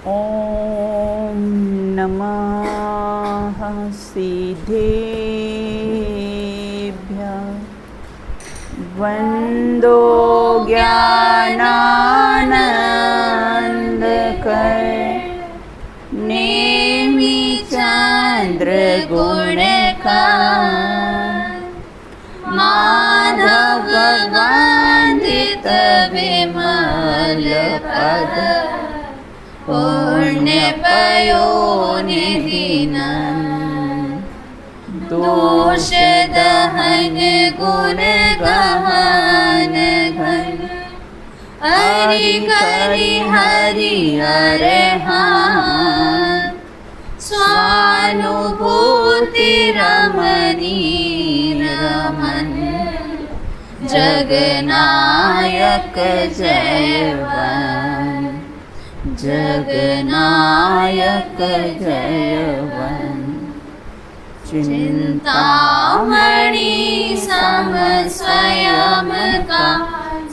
ॐ नमः सिद्धेभ्यः वन्दो ज्ञानानन्दकर नेमि चन्द्रगुणकार माधव वन्दित विमलपद पुण्यपयोनिधिनम् दोषदहन गुणगहन घन हरि हरि हरि अरहं स्वानुभूति रमणी रमन जगनायक जयवन जगनायक जयवन चिंतामणि सम स्वयं का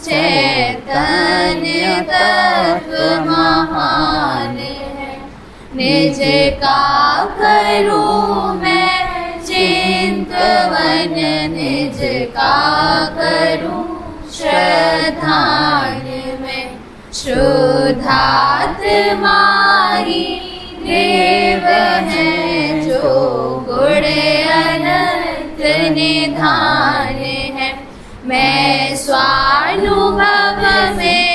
चैतन्य तत्व महान है निज का करूं मैं चिंतवन निज का करूं श्रद्धान्वित शुद्धात्मा ही देव है जो गुण अनंत निधान है मैं स्वानुभव में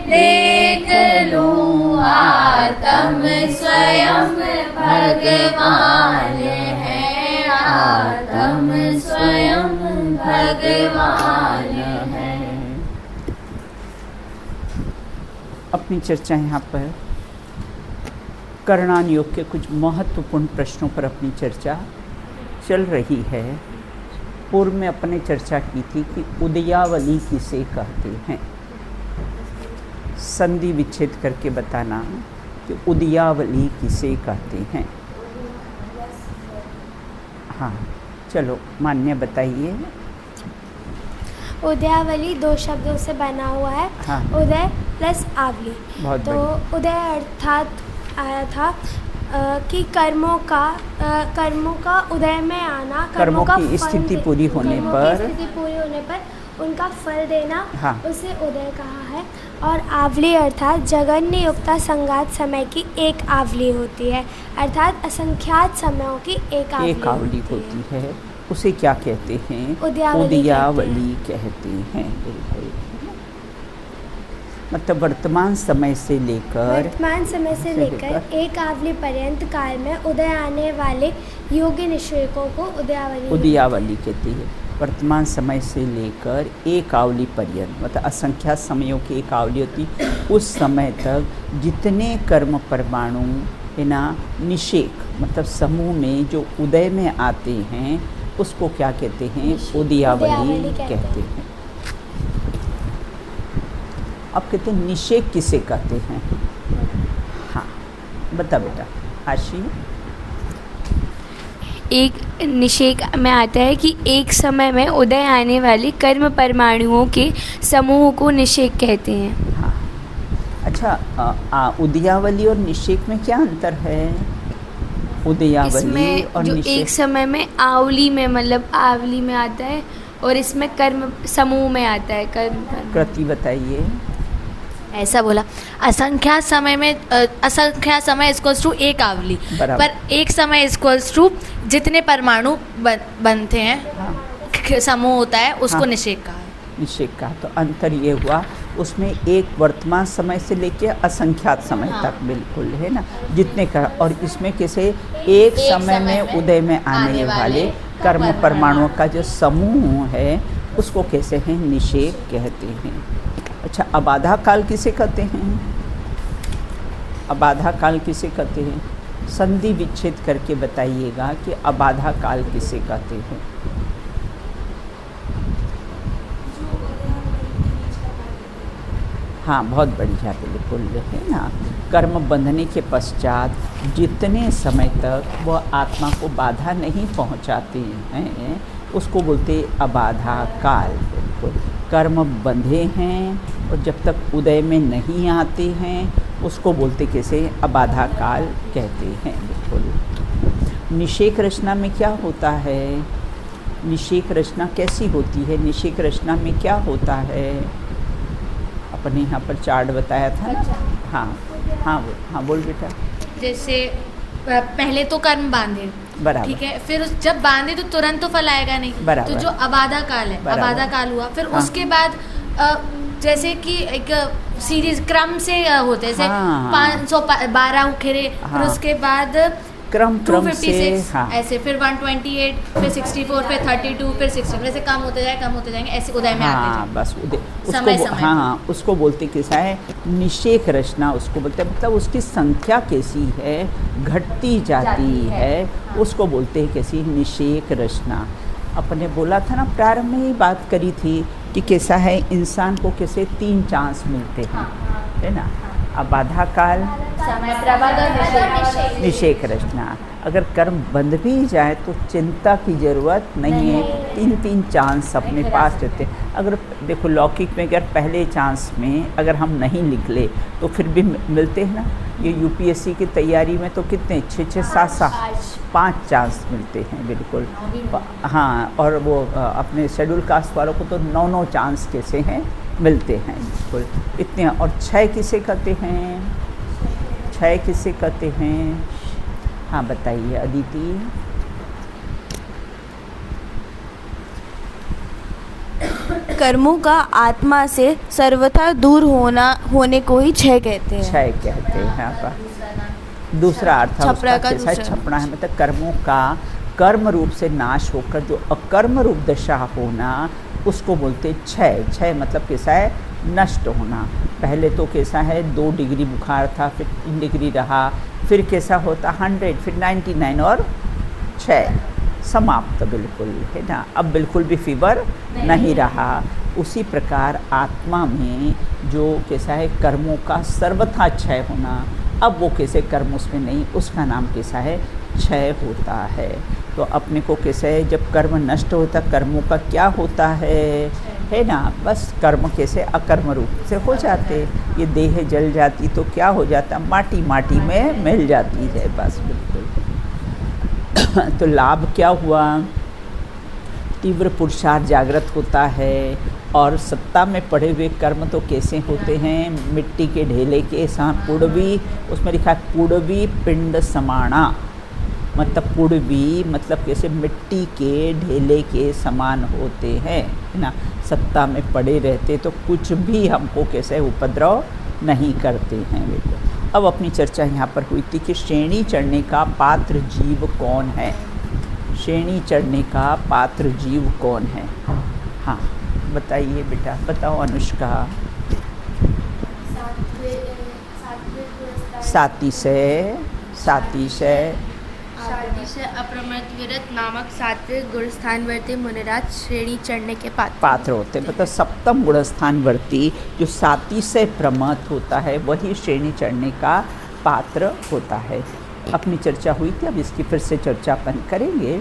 देख लूं आत्म स्वयं भगवान है आत्म स्वयं भगवान है। अपनी चर्चा यहाँ पर करणान योग के कुछ महत्वपूर्ण प्रश्नों पर अपनी चर्चा चल रही है। पूर्व में अपने चर्चा की थी कि उदयावली किसे कहते हैं, संधि विच्छेद करके बताना कि उदयावली किसे कहते हैं। हाँ चलो मान्य बताइए। उदयावली दो शब्दों से बना हुआ है। हाँ। उदय प्लस आवली। तो उदय अर्थात आया था कि कर्मों का उदय में आना, कर्मों की स्थिति पूरी होने पर उनका फल देना। हाँ। उसे उदय कहा है। और आवली अर्थात जगन्य युक्ता संगात समय की एक आवली होती है, अर्थात असंख्यात समयों की एक आवली होती है। उसे क्या कहते हैं? उदयावली कहते हैं। बिल्कुल, मतलब वर्तमान समय से लेकर एक आवली पर्यंत काल में उदय आने वाले योगी निश्चयकों को उदयावली कहती है। वर्तमान समय से लेकर एक आवली पर्यंत मतलब असंख्यात समयों की एक आवली होती, उस समय तक जितने कर्म परमाणु है ना निषेक मतलब समूह में जो उदय में आते हैं उसको क्या कहते हैं? उदयावली कहते हैं। अब कहते हैं निषेक किसे कहते हैं? हाँ बता बेटा आशी। एक निषेक में आता है कि एक समय में उदय आने वाली कर्म परमाणुओं के समूह को निषेक कहते हैं। हाँ अच्छा, उदयावली और निषेक में क्या अंतर है? उदयावली और जो निषेक एक समय में आवली में मतलब आवली में आता है और इसमें कर्म समूह में आता है कर्म। कृति बताइए। ऐसा बोला असंख्यात समय इक्वल्स टू एक आवली, पर एक समय इक्वल्स टू जितने परमाणु बनते हैं। हाँ। समूह होता है उसको। हाँ। निषेक कहा है। निषेक कहा तो अंतर ये हुआ उसमें एक वर्तमान समय से लेके असंख्यात समय। हाँ। तक बिल्कुल है ना जितने का, और इसमें कैसे एक समय में उदय में आने वाले कर्म परमाणुओं का जो समूह है उसको कैसे हैं? निषेक कहते हैं। अच्छा, अबाधा काल किसे कहते हैं? अबाधा काल किसे कहते हैं? संधि विच्छेद करके बताइएगा कि अबाधा काल किसे कहते हैं? हाँ बहुत बढ़िया, बिल्कुल है ना। कर्म बंधने के पश्चात जितने समय तक वह आत्मा को बाधा नहीं पहुँचाते हैं उसको बोलते अबाधा काल। बिल्कुल, कर्म बंधे हैं और जब तक उदय में नहीं आते हैं उसको बोलते कैसे, अबाधा काल कहते हैं। बिल्कुल। निषेक रचना में क्या होता है, निषेक रचना कैसी होती है, निषेक रचना में क्या होता है, अपने यहाँ पर चार्ट बताया था ना। हाँ हाँ हाँ बोल बेटा। जैसे पहले तो कर्म बांधे, बराबर, ठीक है, फिर जब बांधे तो तुरंत तो फल आएगा नहीं, बराबर, तो जो अबाधा काल है, बराबर, अबाधा काल हुआ, फिर हाँ, उसके बाद जैसे कि एक सीरीज क्रम से होते हैं, जैसे हाँ, 512 उखेरे, हाँ, फिर उसके बाद क्रम से, 256, हाँ, ऐसे फिर 128, फिर 64, फिर 32, फिर 60, ऐसे कम होते जाएंगे, ऐसे उदय में आते हाँ जाएंगे। बस उदय, समय उसको समय हाँ उसको बोलते कैसा है, निषेक रचना उसको बोलते हैं। मतलब उसकी संख्या कैसी है, घटती जाती है, उसको बोलते हैं कैसी, निषेक रचना। अपने बोला था ना, प्रारंभ में ही बात करी थी कि कैसा है, इंसान को कैसे 3 चांस मिलते हैं, है ना, अबाधा काल, निषेक रचना। अगर कर्म बंद भी जाए तो चिंता की ज़रूरत नहीं है, 3 चांस अपने पास रहते हैं। अगर देखो लौकिक में अगर पहले चांस में अगर हम नहीं निकले तो फिर भी मिलते हैं ना। ये यूपीएससी की तैयारी में तो कितने 6 7 5 चांस मिलते हैं। बिल्कुल हाँ, और वो अपने शेड्यूल कास्ट वालों को तो 9 चांस कैसे हैं मिलते हैं। बिल्कुल इतने। और 6 किसे कहते हैं, 6 किसे कहते हैं, हाँ बताइए अदिति। कर्मों का आत्मा से सर्वथा दूर होने को ही 6 कहते हैं। 6 कहते हैं। यहाँ पर दूसरा अर्थ है उसका कैसा है, छपना है, मतलब कर्मों का कर्म रूप से नाश होकर जो अकर्म रूप दशा होना, उसको बोलते 6 मतलब कैसा है, नष्ट होना। पहले तो कैसा है 2 डिग्री बुखार था, फिर 3 डिग्री रहा, फिर कैसा होता 100, फिर 99 और 6 समाप्त। बिल्कुल है ना, अब बिल्कुल भी फीवर नहीं रहा। उसी प्रकार आत्मा में जो कैसा है कर्मों का सर्वथा क्षय होना, अब वो कैसे कर्म उसमें नहीं, उसका नाम कैसा है, क्षय होता है। तो अपने को कैसे है, जब कर्म नष्ट होता कर्मों का क्या होता है ना, बस कर्म कैसे अकर्म रूप से हो जाते। ये देह जल जाती तो क्या हो जाता, माटी माटी में मिल जाती है, बस बिल्कुल। तो लाभ क्या हुआ, तीव्र पुरुषार्थ जागृत होता है। और सत्ता में पड़े हुए कर्म तो कैसे होते हैं, मिट्टी के ढेले के साथ पुड़वी, उसमें लिखा है पुड़वी पिंड समाना, मतलब पुड़वी मतलब कैसे मिट्टी के ढेले के समान होते हैं, है ना। सत्ता में पड़े रहते तो कुछ भी हमको कैसे उपद्रव नहीं करते हैं। बिल्कुल। अब अपनी चर्चा यहाँ पर हुई थी कि श्रेणी चढ़ने का पात्र जीव कौन है, श्रेणी चढ़ने का पात्र जीव कौन है। हाँ बताइए बेटा, बताओ अनुष्का। सातिशय अप्रमत्त विरत नामक सात्विक गुणस्थानवर्ती मुनिराज श्रेणी चढ़ने के पात्र होते हैं। मतलब सप्तम गुणस्थानवर्ती जो सातिशय प्रमत्त होता है वही श्रेणी चढ़ने का पात्र होता है। अपनी चर्चा हुई थी, अब इसकी फिर से चर्चा अपन करेंगे।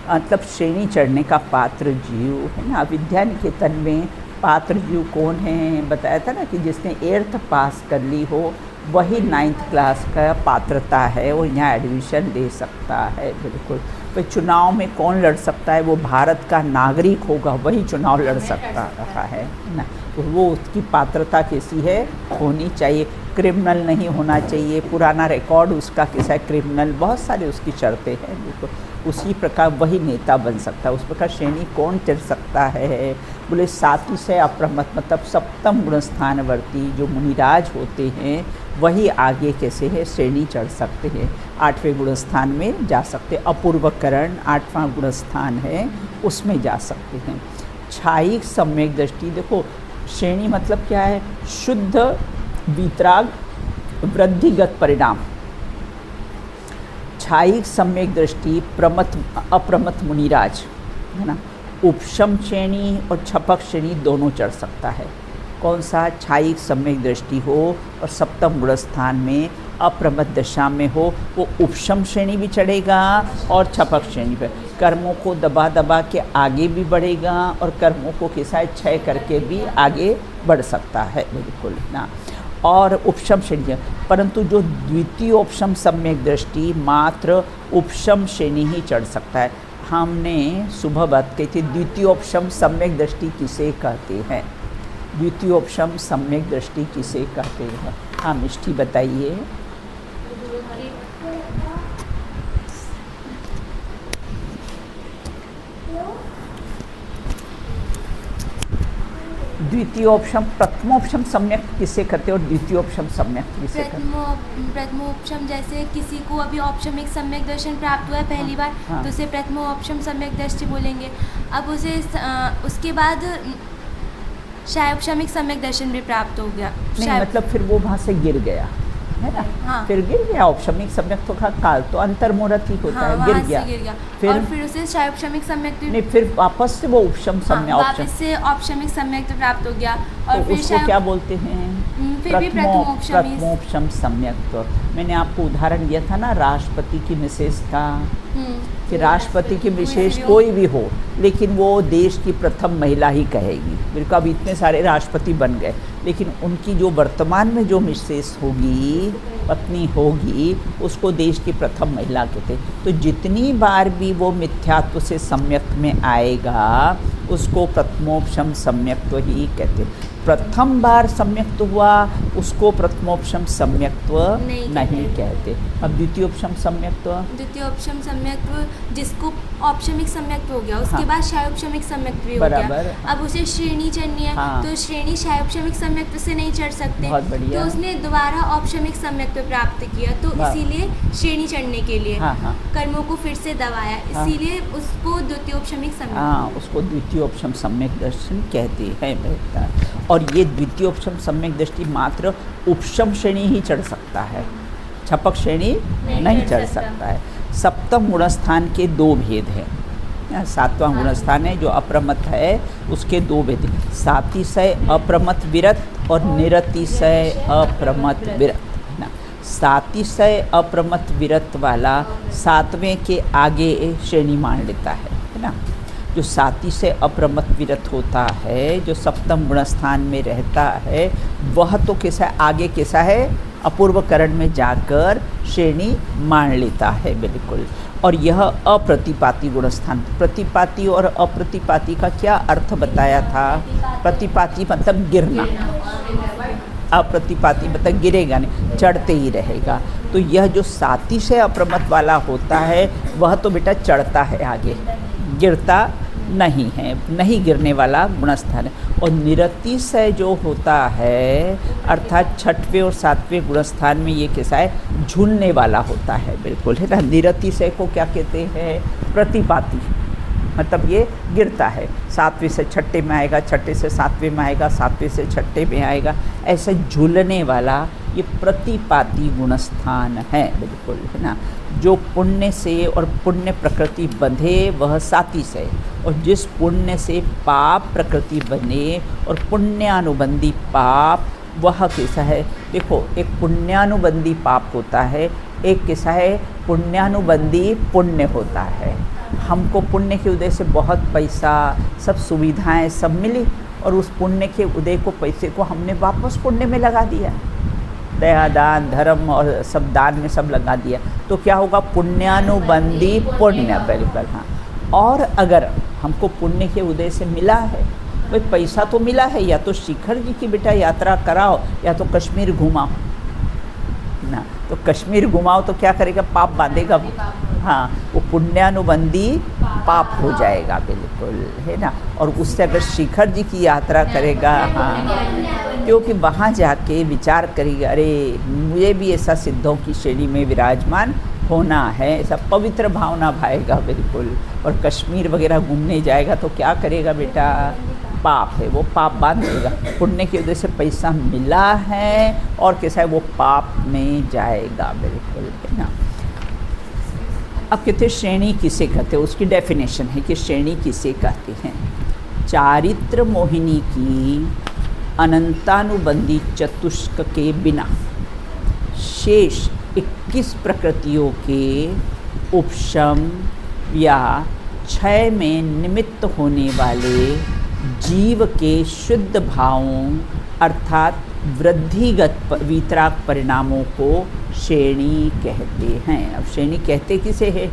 मतलब श्रेणी चढ़ने का पात्र जीव है ना। विद्या निकेतन में पात्र जीव कौन है बताया था ना, कि जिसने 8th पास कर ली हो वही 9th क्लास का पात्रता है, वो यहाँ एडमिशन ले सकता है। बिल्कुल। तो चुनाव में कौन लड़ सकता है, वो भारत का नागरिक होगा वही चुनाव लड़ सकता रहा है ना। तो वो उसकी पात्रता कैसी है, होनी चाहिए, क्रिमिनल नहीं होना चाहिए, पुराना रिकॉर्ड उसका कैसा है, क्रिमिनल, बहुत सारे उसकी शर्तें हैं। बिल्कुल उसी प्रकार वही नेता बन सकता है। उस प्रकार श्रेणी कौन चढ़ सकता है, बोले सातिशय अप्रमत्त मतलब सप्तम गुणस्थानवर्ती जो मुनिराज होते हैं वही आगे कैसे है श्रेणी चढ़ सकते हैं, 8वें गुणस्थान में जा सकते। अपूर्वकरण 8वां गुणस्थान है उसमें जा सकते हैं। छायिक सम्यक दृष्टि, देखो श्रेणी मतलब क्या है, शुद्ध वीतराग वृद्धिगत परिणाम। छायिक सम्यक दृष्टि अप्रमत्त मुनिराज है ना। उपशम श्रेणी और छपक श्रेणी दोनों चढ़ सकता है। कौन सा, छायिक सम्यक दृष्टि हो और सप्तम गुणस्थान में अप्रमत्त दशा में हो, वो उपशम श्रेणी भी चढ़ेगा और छपक श्रेणी पर कर्मों को दबा दबा के आगे भी बढ़ेगा और कर्मों को कैसा क्षय करके भी आगे बढ़ सकता है। बिल्कुल ना। और उपशम श्रेणी, परंतु जो द्वितीय उपशम सम्यक दृष्टि मात्र उपशम श्रेणी ही चढ़ सकता है। हमने सुबह बात कही थी द्वितीय उपशम सम्यक दृष्टि किसे कहते हैं, द्वितीय उपशम सम्यक दृष्टि किसे कहते हैं। हाँ मिष्टी बताइए। द्वितीयोपशम प्रथमोपशम सम्यक किसे कहते हैं और द्वितीयोपशम सम्यक किसे कहते हैं? प्रथमोपशम जैसे किसी को अभी औपशमिक सम्यक दर्शन प्राप्त हुआ है पहली बार, तो उसे प्रथमोपशम सम्यक दृष्टि बोलेंगे। अब उसे उसके बाद शायोपशमिक सम्यक दर्शन भी प्राप्त हो गया। नहीं मतलब फिर वो वहाँ से गिर गया है ना। हाँ। फिर गिर गया औपशमिक सम्यक तो काल तो अंतर्मुहूर्त ही होता है, गिर गया। फिर उसे शायोपशमिक सम्यक नहीं, फिर वापस से वो उपशम सम्यक वापस से औपशमिक सम्यक प्राप्त हो गया। और तो फिर उसको क्या बोलते हैं? फिर भी प्रथमोपशम सम्यक। मैंने आपको उदाहरण दिया था ना राष्ट्रपति की मिसेस का, कि राष्ट्रपति की विशेष कोई भी हो लेकिन वो देश की प्रथम महिला ही कहेगी। बिल्कुल अब इतने सारे राष्ट्रपति बन गए लेकिन उनकी जो वर्तमान में जो मिसेस होगी, पत्नी होगी, उसको देश की प्रथम महिला कहते। तो जितनी बार भी वो मिथ्यात्व से सम्यक में आएगा उसको प्रथमोपशम सम्यक्त्व ही कहते। प्रथम बार सम्यक्त्व हुआ उसको प्रथमोपशम सम्यक्त्व नहीं कहते। अब द्वितीयोपशम सम्यक्त्व, द्वितीयोपशम सम्यक्त्व जिसको औपशमिक सम्यक्त्व हो गया उसके बाद शायोपशमिक सम्यक्त्व भी हो गया। अब उसे श्रेणी चढ़नी है तो श्रेणी शायोपशमिक सम्यक्त्व से नहीं चढ़ सकते, तो उसने दोबारा औपशमिक सम्यक्त्व प्राप्त किया, तो इसीलिए श्रेणी चढ़ने के लिए कर्मों को फिर से दबाया, इसीलिए उसको द्वितीयोपशमिक सम्यक उसको द्वितीयोपशम सम्यक दर्शन कहते हैं। और ये द्वितीयोपशम सम्यक दृष्टि मात्र उपशम श्रेणी ही चढ़ सकता है, छपक श्रेणी नहीं चढ़ सकता है। सप्तम गुणस्थान के दो भेद हैं। सातवां गुणस्थान है जो अप्रमत है, उसके दो भेद हैं, सातिशय अप्रमत विरत और निरतिशय अप्रमत विरत ना। सातिशय अप्रमत विरत वाला सातवें के आगे श्रेणी मान लेता है ना। जो साति से अप्रमत विरत होता है, जो सप्तम गुणस्थान में रहता है, वह तो कैसा है, आगे कैसा है, अपूर्व करण में जाकर श्रेणी मान लेता है बिल्कुल। और यह अप्रतिपाती गुणस्थान, प्रतिपाती और अप्रतिपाती का क्या अर्थ बताया था? प्रतिपाती मतलब गिरना, अप्रतिपाती मतलब गिरेगा नहीं, चढ़ते ही रहेगा। तो यह जो साति से अप्रमत वाला होता है वह तो बेटा चढ़ता है आगे, गिरता नहीं है, नहीं गिरने वाला गुणस्थान है। और निरतिशय जो होता है अर्थात छठवें और सातवें गुणस्थान में ये कैसा है, झूलने वाला होता है बिल्कुल, है ना। निरतिशय को क्या कहते हैं? प्रतिपाती, मतलब ये गिरता है, सातवें से छठे में आएगा, छठे से सातवें में आएगा, सातवें से छठे में आएगा, ऐसे झूलने वाला ये प्रतिपाती गुणस्थान है बिल्कुल, है ना। जो पुण्य से और पुण्य प्रकृति बंधे वह साति से, और जिस पुण्य से पाप प्रकृति बने और पुण्यानुबंधी पाप वह कैसा है? देखो एक पुण्यानुबंधी पाप होता है, एक कैसा है, पुण्यानुबंधी पुण्य होता है। हमको पुण्य के उदय से बहुत पैसा, सब सुविधाएं सब मिली और उस पुण्य के उदय को, पैसे को हमने वापस पुण्य में लगा दिया, दया दान धर्म और सब दान में सब लगा दिया, तो क्या होगा? पुण्यानुबंधी पुण्य बिल्कुल। हाँ, और अगर हमको पुण्य के उदय से मिला है, भाई पैसा तो मिला है, या तो शिखर जी की बेटा यात्रा कराओ या तो कश्मीर घुमाओ ना, तो कश्मीर घुमाओ तो क्या करेगा? पाप बांधेगा वो, हाँ, वो पुण्यानुबंधी पाप हो जाएगा बिल्कुल, है ना। और उससे अगर शिखर जी की यात्रा करेगा, हाँ, क्योंकि वहाँ जाके विचार करेगा, अरे मुझे भी ऐसा सिद्धों की श्रेणी में विराजमान होना है, ऐसा पवित्र भावना भाएगा बिल्कुल। और कश्मीर वगैरह घूमने जाएगा तो क्या करेगा बेटा? पाप है, वो पाप बांध देगा। पुण्य की वजह से पैसा मिला है और कैसा है, वो पाप में जाएगा बिल्कुल, है ना। अब कहते श्रेणी किसे कहते हैं, उसकी डेफिनेशन है कि श्रेणी किसे कहते हैं। चारित्र मोहिनी की अनंतानुबंधी चतुष्क के बिना शेष 21 प्रकृतियों के उपशम या क्षय में निमित्त होने वाले जीव के शुद्ध भावों अर्थात वृद्धिगत वीतराग परिणामों को श्रेणी कहते हैं। अब श्रेणी कहते किसे है?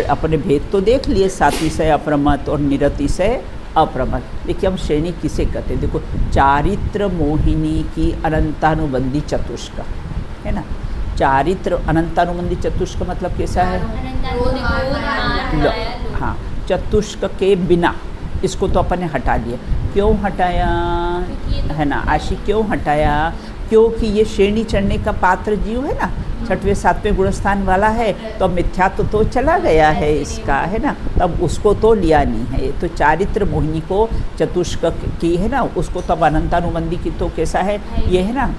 अपने भेद तो देख लिए, सातिशय अप्रमत और निरतिशय अप्रमत। देखिए हम श्रेणी किसे कहते हैं? देखो, चारित्र मोहिनी की अनंतानुबंधी चतुष्क, है ना। चारित्र अनंतानुबंधी चतुष्क मतलब कैसा है? हाँ, चतुष्क के बिना, इसको तो अपन ने हटा लिया। क्यों हटाया है ना आशी? क्यों हटाया? क्योंकि ये श्रेणी चढ़ने का पात्र जीव है ना, 6वें 7वें गुणस्थान वाला है, तो अब मिथ्यात्व तो चला गया है इसका, है ना, तब उसको तो लिया नहीं है। तो चारित्र मोहिनी को चतुष्क की है ना, उसको तब अनंतानुबंधी की तो कैसा है ये है ना,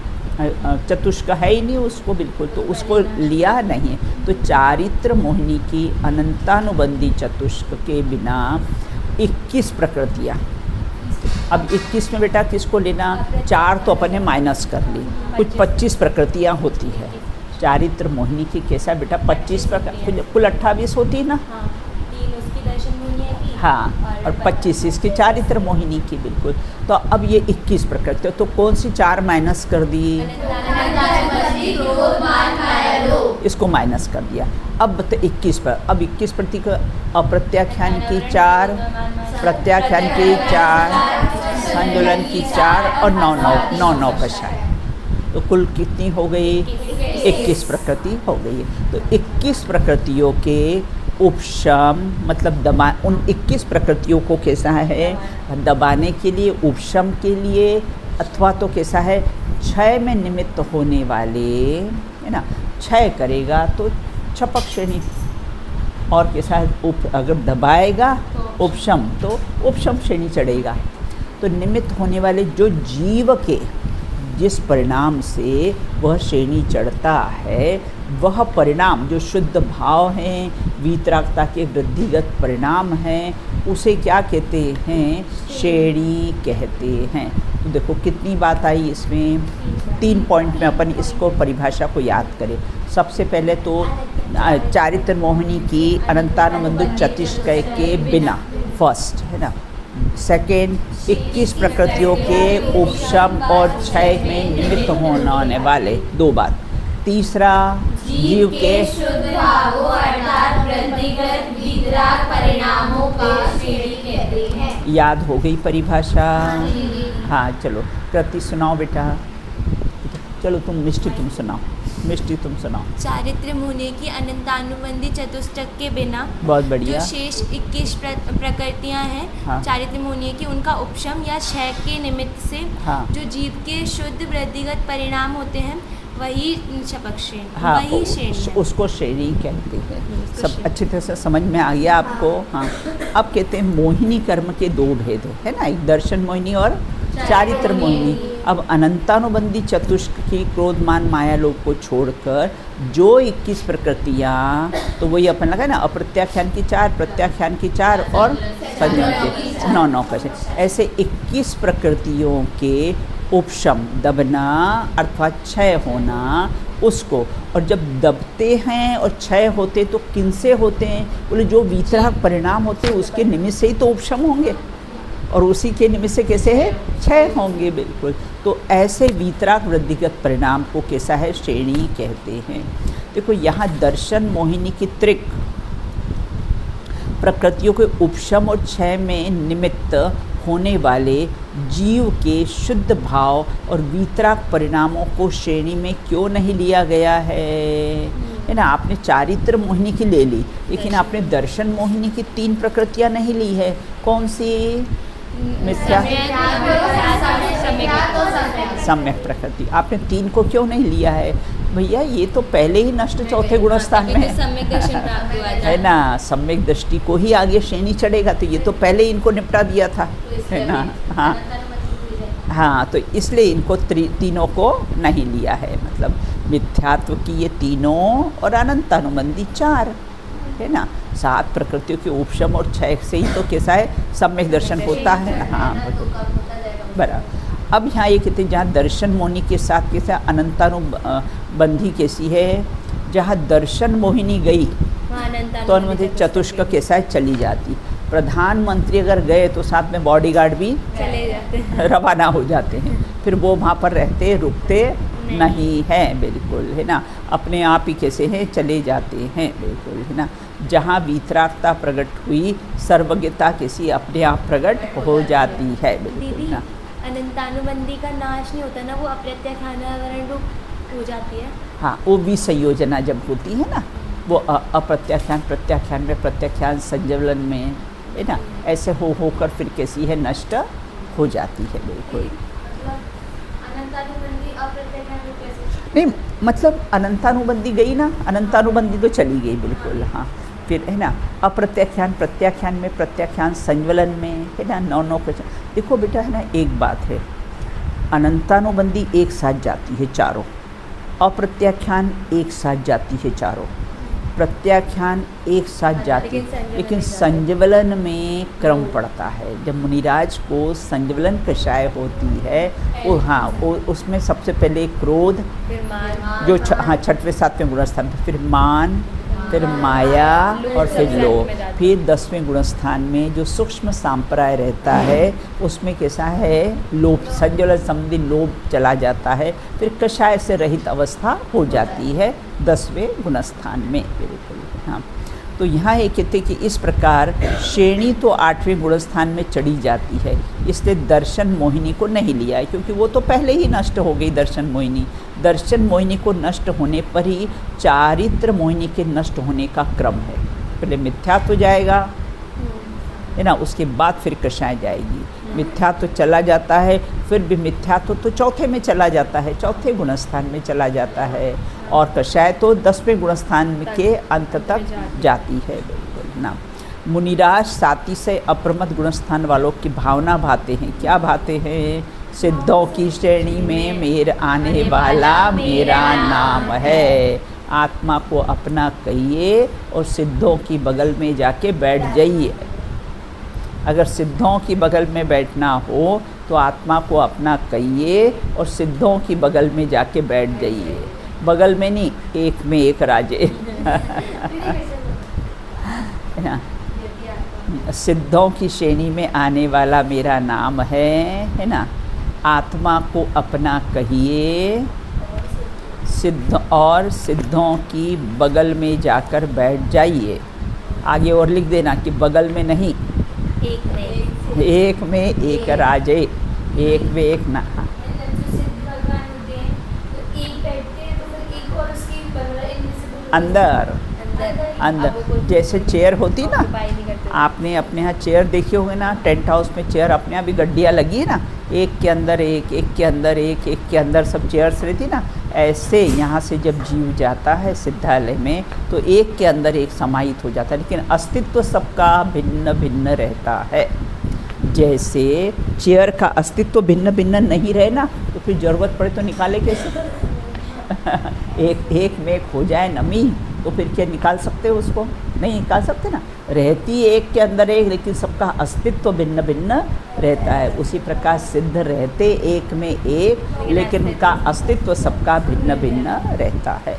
चतुष्क है ही नहीं उसको बिल्कुल, तो उसको लिया नहीं है। तो चारित्र मोहिनी की अनंतानुबंधी चतुष्क के बिना 21 प्रकृतियाँ। अब 21 में बेटा किसको लेना? 4 तो अपन ने माइनस कर ली, कुछ 25 प्रकृतियाँ होती है चारित्र मोहिनी की। कैसा बेटा? 25 प्रकार, कुल 28 होती है ना। 3 उसकी दर्शन मोहिनी की, हाँ, और 25 इसकी चारित्र मोहिनी की, बिल्कुल। तो अब ये 21 प्रकृति, तो कौन सी 4 माइनस कर दी? इसको माइनस कर दिया। अब तो 21 पर, अब 21 प्रति का अप्रत्याख्यान की 4, प्रत्याख्यान की 4, संजुलन की 4 और 9 कषाय, तो कुल कितनी हो गई? 21 प्रकृति हो गई है। तो 21 प्रकृतियों के उपशम मतलब दबा, उन 21 प्रकृतियों को कैसा है दबाने के लिए, उपशम के लिए, अथवा तो कैसा है क्षय में निमित्त होने वाले, है ना, क्षय करेगा तो छपक श्रेणी, और कैसा है अगर दबाएगा उपशम तो उपशम श्रेणी चढ़ेगा। तो निमित्त होने वाले जो जीव के जिस परिणाम से वह श्रेणी चढ़ता है, वह परिणाम जो शुद्ध भाव हैं, वीतरागता के वृद्धिगत परिणाम हैं, उसे क्या कहते हैं? श्रेणी कहते हैं। तो देखो कितनी बात आई इसमें, 3 पॉइंट में अपन इसको परिभाषा को याद करें। सबसे पहले तो चारित्र मोहिनी की अनंतानुबंधी चतुष्क के बिना, फर्स्ट, है ना। सेकेंड, 21 प्रकृतियों के उपशम और क्षय में निमित्त होने वाले 2 बात। तीसरा, जीव के शुद्ध भावों अर्थात वृद्धिगत वीतराग परिणामों को श्रेणी कहते हैं। याद हो गई परिभाषा? हाँ, चलो कृति सुनाओ बेटा। चलो तुम मिष्टी तुम सुनाओ, मिष्टी तुम सुनाओ। चारित्र मोहिनी की अनंतानुबंधी चतुष्टक के बिना बहुत बढ़िया, जो शेष 21 प्रकृतियाँ हैं, हाँ, चारित्र मोहिनी की, उनका उपशम या क्षय के निमित्त से, हाँ, जो जीव के शुद्ध वृद्धिगत परिणाम होते हैं, वही छपक श्रेणी, हाँ, वही श्रेणी, उसको श्रेणी कहते हैं। सब अच्छी तरह से समझ में आ गया आपको? हाँ। अब कहते हैं मोहिनी कर्म के 2 भेद है ना, एक दर्शन मोहिनी और चारित्र मोहिनी। अब अनंतानुबंधी चतुष्क की क्रोधमान माया लोक को छोड़कर जो 21 प्रकृतियाँ, तो वही अपन लगा ना, अप्रत्याख्यान की 4, प्रत्याख्यान की 4 और संजम के 9 कषाय, ऐसे 21 प्रकृतियों के उपशम, दबना अर्थात क्षय होना, उसको, और जब दबते हैं और क्षय होते तो किनसे होते हैं? बोले जो वीतराग परिणाम होते हैं उसके निमित्त से ही तो उपशम होंगे, और उसी के निमित्त से कैसे है क्षय होंगे, बिल्कुल। तो ऐसे वीतराग वृद्धिगत परिणाम को कैसा है श्रेणी कहते हैं। देखो यहाँ दर्शन मोहिनी की त्रिक प्रकृतियों के उपशम और क्षय में निमित्त होने वाले जीव के शुद्ध भाव और वीतराग परिणामों को श्रेणी में क्यों नहीं लिया गया है ना। आपने चारित्र मोहिनी की ले ली, लेकिन आपने दर्शन मोहिनी की 3 प्रकृतियां नहीं ली है। कौन सी? मिथ्या, सम्यक प्रकृति। आपने 3 को क्यों नहीं लिया है? भैया ये तो पहले ही नष्ट चौथे गुणस्थान में है ना, सम्यक दृष्टि को ही आगे श्रेणी चढ़ेगा, तो ये तो पहले ही इनको निपटा दिया था, है ना। हाँ हाँ, तो इसलिए इनको तीनों को नहीं लिया है, मतलब मिथ्यात्व की ये तीनों और अनंतानुबंधी 4, है ना। 7 प्रकृतियों के उपशम और क्षय से ही तो कैसा है सम्यक दर्शन होता है। हाँ बराबर। अब यहाँ ये कहते हैं जहाँ दर्शन मोहिनी के साथ कैसा अनंतानुबंधी कैसी है, जहाँ दर्शन मोहिनी गई तो अनुबंधी चतुष्क कैसा है चली जाती। प्रधानमंत्री अगर गए तो साथ में बॉडीगार्ड भी चले जाते हैं, रवाना हो जाते हैं। फिर वो वहाँ पर रहते रुकते नहीं हैं, बिल्कुल, है ना, अपने आप ही कैसे हैं चले जाते हैं, बिल्कुल, है ना। जहाँ वीतरागता प्रकट हुई, सर्वज्ञता किसी अपने आप प्रकट हो जाती है, बिल्कुल ना। अनंतानुबंधी का नाश नहीं होता ना, वो अप्रत्याख्यानावरण रूप हो जाती है। हाँ, वो विसंयोजना जब होती है ना, वो अप्रत्याख्यान प्रत्याख्यान में, प्रत्याख्यान संज्वलन में, है ना, ऐसे होकर फिर कैसी है नष्ट हो जाती है, बिल्कुल। नहीं, मतलब अनंतानुबंधी गई ना, अनंतानुबंधी तो चली गई, बिल्कुल, हाँ। फिर है ना अप्रत्याख्यान प्रत्याख्यान में, प्रत्याख्यान संज्वलन में, है ना, 9 क्वेश्चन। देखो बेटा, है ना, एक बात है, अनंतानुबंधी एक साथ जाती है चारों, अप्रत्याख्यान एक साथ जाती है चारों, प्रत्याख्यान एक साथ जाती है, लेकिन संज्वलन में क्रम पड़ता है। जब मुनिराज को संज्वलन कषाय होती है, वो हाँ, वो उसमें सबसे पहले क्रोध, जो हाँ 6वें 7वें गुणस्थान, फिर मान, फिर माया और फिर लोभ, फिर 10वें गुणस्थान में जो सूक्ष्म सांप्राय रहता है उसमें कैसा है लोभ, संज्वलन संबंधी लोभ चला जाता है, फिर कषाय से रहित अवस्था हो जाती है 10वें गुणस्थान में, बिल्कुल, हाँ। तो यहाँ ये कहते कि इस प्रकार श्रेणी तो 8वें गुणस्थान में चढ़ी जाती है, इसलिए दर्शन मोहिनी को नहीं लिया है, क्योंकि वो तो पहले ही नष्ट हो गई दर्शन मोहिनी। दर्शन मोहिनी को नष्ट होने पर ही चारित्र मोहिनी के नष्ट होने का क्रम है। पहले मिथ्यात्व जाएगा, है ना, उसके बाद फिर कषाय जाएगी। मिथ्यात्व चला जाता है, फिर भी मिथ्यात्व तो 4थे में चला जाता है, 4थे गुणस्थान में चला जाता है, और कषाय तो 10वें गुणस्थान के अंत तक जाती है, बिल्कुल ना। मुनिराज साति से अप्रमद गुणस्थान वालों की भावना भाते हैं। क्या भाते हैं? सिद्धों की श्रेणी में मेर आने वाला मेरा नाम है। आत्मा को अपना कहिए और सिद्धों की बगल में जाके बैठ जाइए। अगर सिद्धों की बगल में बैठना हो तो आत्मा को अपना कहिए और सिद्धों की बगल में जाके बैठ जाइए। बगल में नहीं, एक में एक राजे। सिद्धों की श्रेणी में आने वाला मेरा नाम है ना। आत्मा को अपना कहिए सिद्ध और सिद्धों की बगल में जाकर बैठ जाइए। आगे और लिख देना कि बगल में नहीं, एक में एक राजे, एक में एक ना। अंदर जैसे चेयर होती ना, आपने अपने यहाँ चेयर देखी होगी ना, टेंट हाउस में चेयर अपने यहाँ भी गड्डियाँ लगी है ना, एक के अंदर एक, एक के अंदर एक, एक के अंदर सब चेयर्स रहती ना। ऐसे यहाँ से जब जीव जाता है सिद्धालय में तो एक के अंदर एक समाहित हो जाता है, लेकिन अस्तित्व सबका भिन्न भिन्न रहता है। जैसे चेयर का अस्तित्व भिन्न भिन्न नहीं रहे ना, तो फिर ज़रूरत पड़े तो निकाले कैसे? एक में खो जाए नमी तो फिर क्या निकाल सकते हो उसको? नहीं निकाल सकते ना। रहती एक के अंदर एक, लेकिन सबका अस्तित्व भिन्न भिन्न रहता है। उसी प्रकार सिद्ध रहते एक में एक, लेकिन उनका अस्तित्व सबका भिन्न भिन्न रहता है।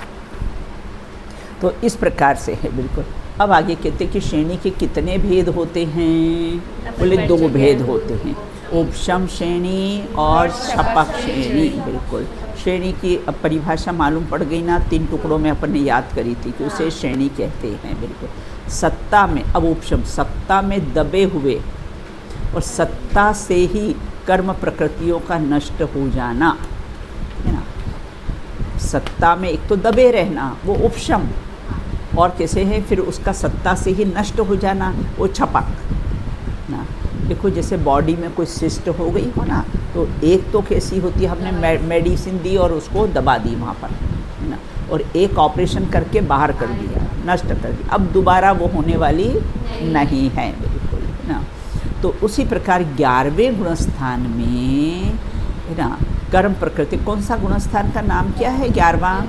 तो इस प्रकार से है बिल्कुल। अब आगे कहते कि श्रेणी के कितने भेद होते हैं? बोले 2 भेद होते हैं, उपशम श्रेणी और शपक श्रेणी। बिल्कुल, श्रेणी की परिभाषा मालूम पड़ गई ना, 3 टुकड़ों में अपन ने याद करी थी कि उसे श्रेणी कहते हैं। बिल्कुल, सत्ता में, अब उपशम सत्ता में दबे हुए और सत्ता से ही कर्म प्रकृतियों का नष्ट हो जाना, है ना। सत्ता में एक तो दबे रहना वो उपशम, और कैसे है फिर उसका सत्ता से ही नष्ट हो जाना वो छपक ना। देखो जैसे बॉडी में कोई सिस्ट हो गई हो ना, तो एक तो कैसी होती है, हमने मेडिसिन दी और उसको दबा दी वहाँ पर, है ना, और एक ऑपरेशन करके बाहर कर दिया, नष्ट कर दिया, अब दोबारा वो होने वाली नहीं है। बिल्कुल, है ना। तो उसी प्रकार 11वें गुणस्थान में, है ना, कर्म प्रकृति। कौन सा गुणस्थान का नाम क्या है 11वां?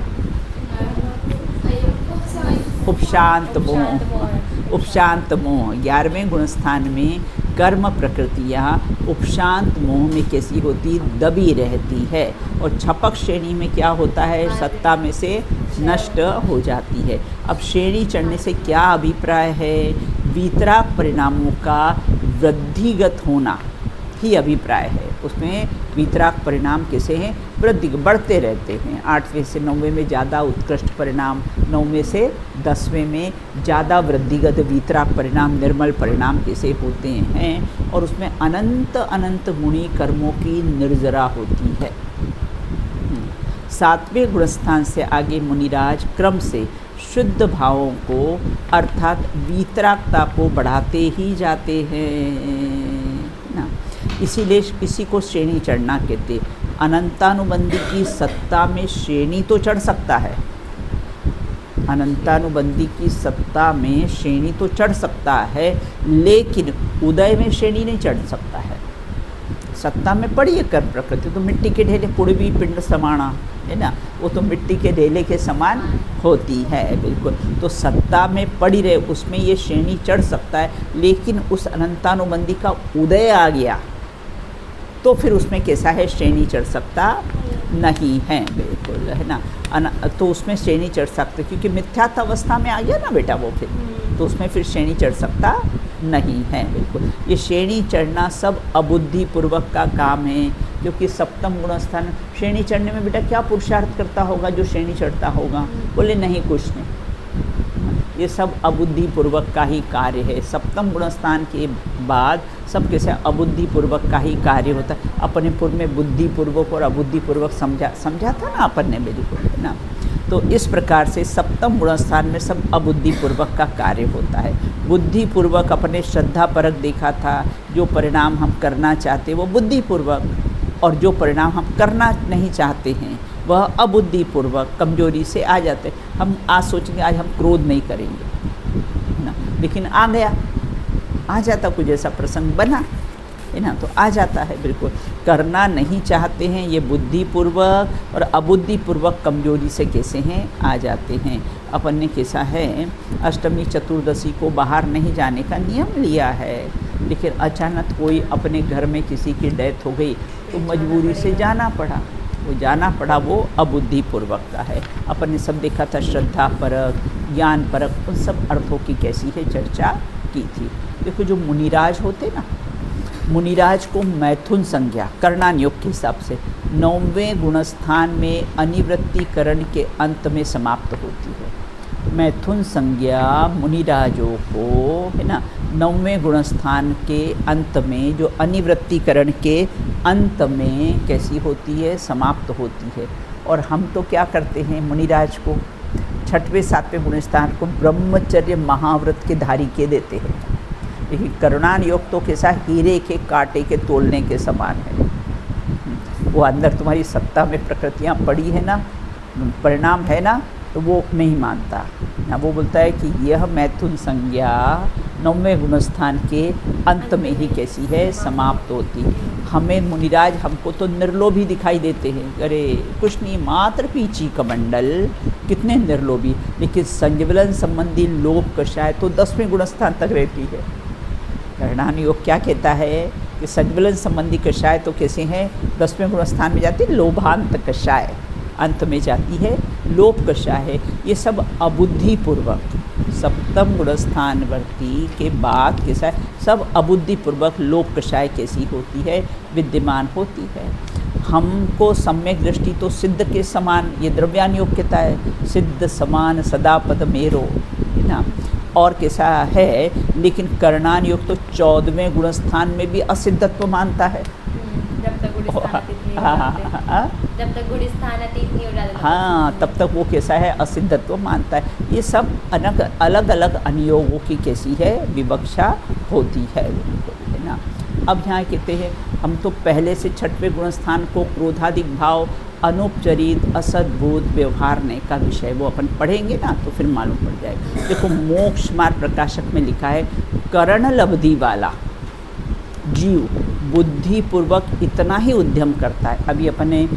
उपशांत मोह। उपशांत मोह 11वें गुणस्थान में कर्म प्रकृतियाँ उपशांत मोह में कैसी होती? दबी रहती है। और छपक श्रेणी में क्या होता है? सत्ता में से नष्ट हो जाती है। अब श्रेणी चढ़ने से क्या अभिप्राय है? वीतराग परिणामों का वृद्धिगत होना ही अभिप्राय है। उसमें वीतराग परिणाम कैसे हैं, वृद्धि बढ़ते रहते हैं। 8वें से 9वें में ज़्यादा उत्कृष्ट परिणाम, 9वें से 10वें में ज़्यादा वृद्धिगत वीतराग परिणाम, निर्मल परिणाम कैसे होते हैं, और उसमें अनंत अनंत गुणी कर्मों की निर्जरा होती है। 7वें गुणस्थान से आगे मुनिराज क्रम से शुद्ध भावों को अर्थात वीतरागता को बढ़ाते ही जाते हैं ना। इसीलिए इसी को श्रेणी चढ़ना कहते। अनंतानुबंधी की सत्ता में श्रेणी तो चढ़ सकता है, अनंतानुबंधी की सत्ता में श्रेणी तो चढ़ सकता है, लेकिन उदय में श्रेणी नहीं चढ़ सकता है। सत्ता में पड़ी है कर्म प्रकृति, तो मिट्टी के ढेले पूर्वी पिंड समाना है ना, वो तो मिट्टी के ढेले के समान होती है बिल्कुल। तो सत्ता में पड़ी रहे, उसमें ये श्रेणी चढ़ सकता है, लेकिन उस अनंतानुबंधी का उदय आ गया तो फिर उसमें कैसा है, श्रेणी चढ़ सकता नहीं है बिल्कुल, है ना। तो उसमें श्रेणी चढ़ सकते, क्योंकि मिथ्यात्व अवस्था में आ गया ना बेटा वो, फिर तो उसमें फिर श्रेणी चढ़ सकता नहीं है बिल्कुल। ये श्रेणी चढ़ना सब अबुद्धिपूर्वक का काम है, क्योंकि सप्तम गुणस्थान श्रेणी चढ़ने में बेटा क्या पुरुषार्थ करता होगा जो श्रेणी चढ़ता होगा, बोले नहीं कुछ नहीं, ये सब अबुद्धिपूर्वक का ही कार्य है। सप्तम गुणस्थान के बाद सब कैसे अबुद्धिपूर्वक का ही कार्य होता है। अपने पूर्व में बुद्धिपूर्वक और अबुद्धिपूर्वक समझा था ना अपन ने बिल्कुल, है ना। तो इस प्रकार से सप्तम गुणस्थान में सब अबुद्धिपूर्वक का कार्य होता है। बुद्धिपूर्वक अपने श्रद्धापरक देखा था, जो परिणाम हम करना चाहते वो बुद्धिपूर्वक, और जो परिणाम हम करना नहीं चाहते हैं वह अबुद्धिपूर्वक कमजोरी से आ जाते। हम आज सोचेंगे आज हम क्रोध नहीं करेंगे ना, लेकिन आ गया, आ जाता, कुछ ऐसा प्रसंग बना है ना, तो आ जाता है बिल्कुल। करना नहीं चाहते हैं ये बुद्धिपूर्वक, और अबुद्धिपूर्वक कमजोरी से कैसे हैं, आ जाते हैं। अपन ने कैसा है, अष्टमी चतुर्दशी को बाहर नहीं जाने का नियम लिया है, लेकिन अचानक कोई अपने घर में किसी की डेथ हो गई तो मजबूरी से जाना पड़ा, वो जाना पड़ा, वो अबुद्धिपूर्वक का है। अपन ने सब देखा था, श्रद्धा परक, ज्ञान परक, उन सब अर्थों की कैसी है चर्चा की थी। देखो जो मुनिराज होते ना, मुनिराज को मैथुन संज्ञा करणान योग के हिसाब से 9वें गुणस्थान में अनिवृत्तिकरण के अंत में समाप्त होती है। मैथुन संज्ञा मुनिराजों को, है ना, 9वें गुणस्थान के अंत में जो अनिवृत्तिकरण के अंत में कैसी होती है, समाप्त होती है। और हम तो क्या करते हैं, मुनिराज को 6वें 7वें गुणस्थान को ब्रह्मचर्य महाव्रत के धारी के देते हैं। लेकिन करुणान योग तो कैसा, हीरे के कांटे के तोलने के समान है। वो अंदर तुम्हारी सत्ता में प्रकृतियाँ पड़ी है ना, परिणाम है ना, तो वो नहीं मानता ना, वो बोलता है कि यह मैथुन संज्ञा 9वें गुणस्थान के अंत में ही कैसी है, समाप्त होती। हमें मुनिराज हमको तो निर्लोभी दिखाई देते हैं, अरे कुछ नहीं, मात्र पीची कमंडल, कितने निर्लोभी, लेकिन संज्वलन संबंधी लोभ कषाय तो 10वें गुणस्थान तक रहती है। करणान योग क्या कहता है कि संज्वलन संबंधी कषाय तो कैसे हैं, 10वें गुणस्थान में जाती है, लोभांत कषाय अंत में जाती है, लोभ कषाय है। ये सब अबुद्धिपूर्वक, सप्तम गुणस्थानवर्ती के बाद कैसा है, सब अबुद्धिपूर्वक लोभ कषाय कैसी होती है, विद्यमान होती है। हमको सम्यक दृष्टि तो सिद्ध के समान, ये द्रव्यान योग कहता है, सिद्ध समान सदा पद मेरो, है ना, और कैसा है, लेकिन करणान योग तो 14वें गुणस्थान में भी असिद्धत्व मानता है। जब तक गुणस्थान अतीत नहीं हो जाता, हाँ, तब तक वो कैसा है, असिद्धत्व मानता है। ये सब अलग अलग अनुयोगों की कैसी है, विवक्षा होती है, है ना। अब यहाँ कहते हैं हम तो पहले से 6वें गुणस्थान को क्रोधाधिक भाव, अनुपचरित, असद्भुत व्यवहारने का विषय वो अपन पढ़ेंगे ना, तो फिर मालूम पड़ जाएगा। देखो मोक्ष मार्ग प्रकाशक में लिखा है, करण लब्धि वाला जीव बुद्धिपूर्वक इतना ही उद्यम करता है। अभी अपने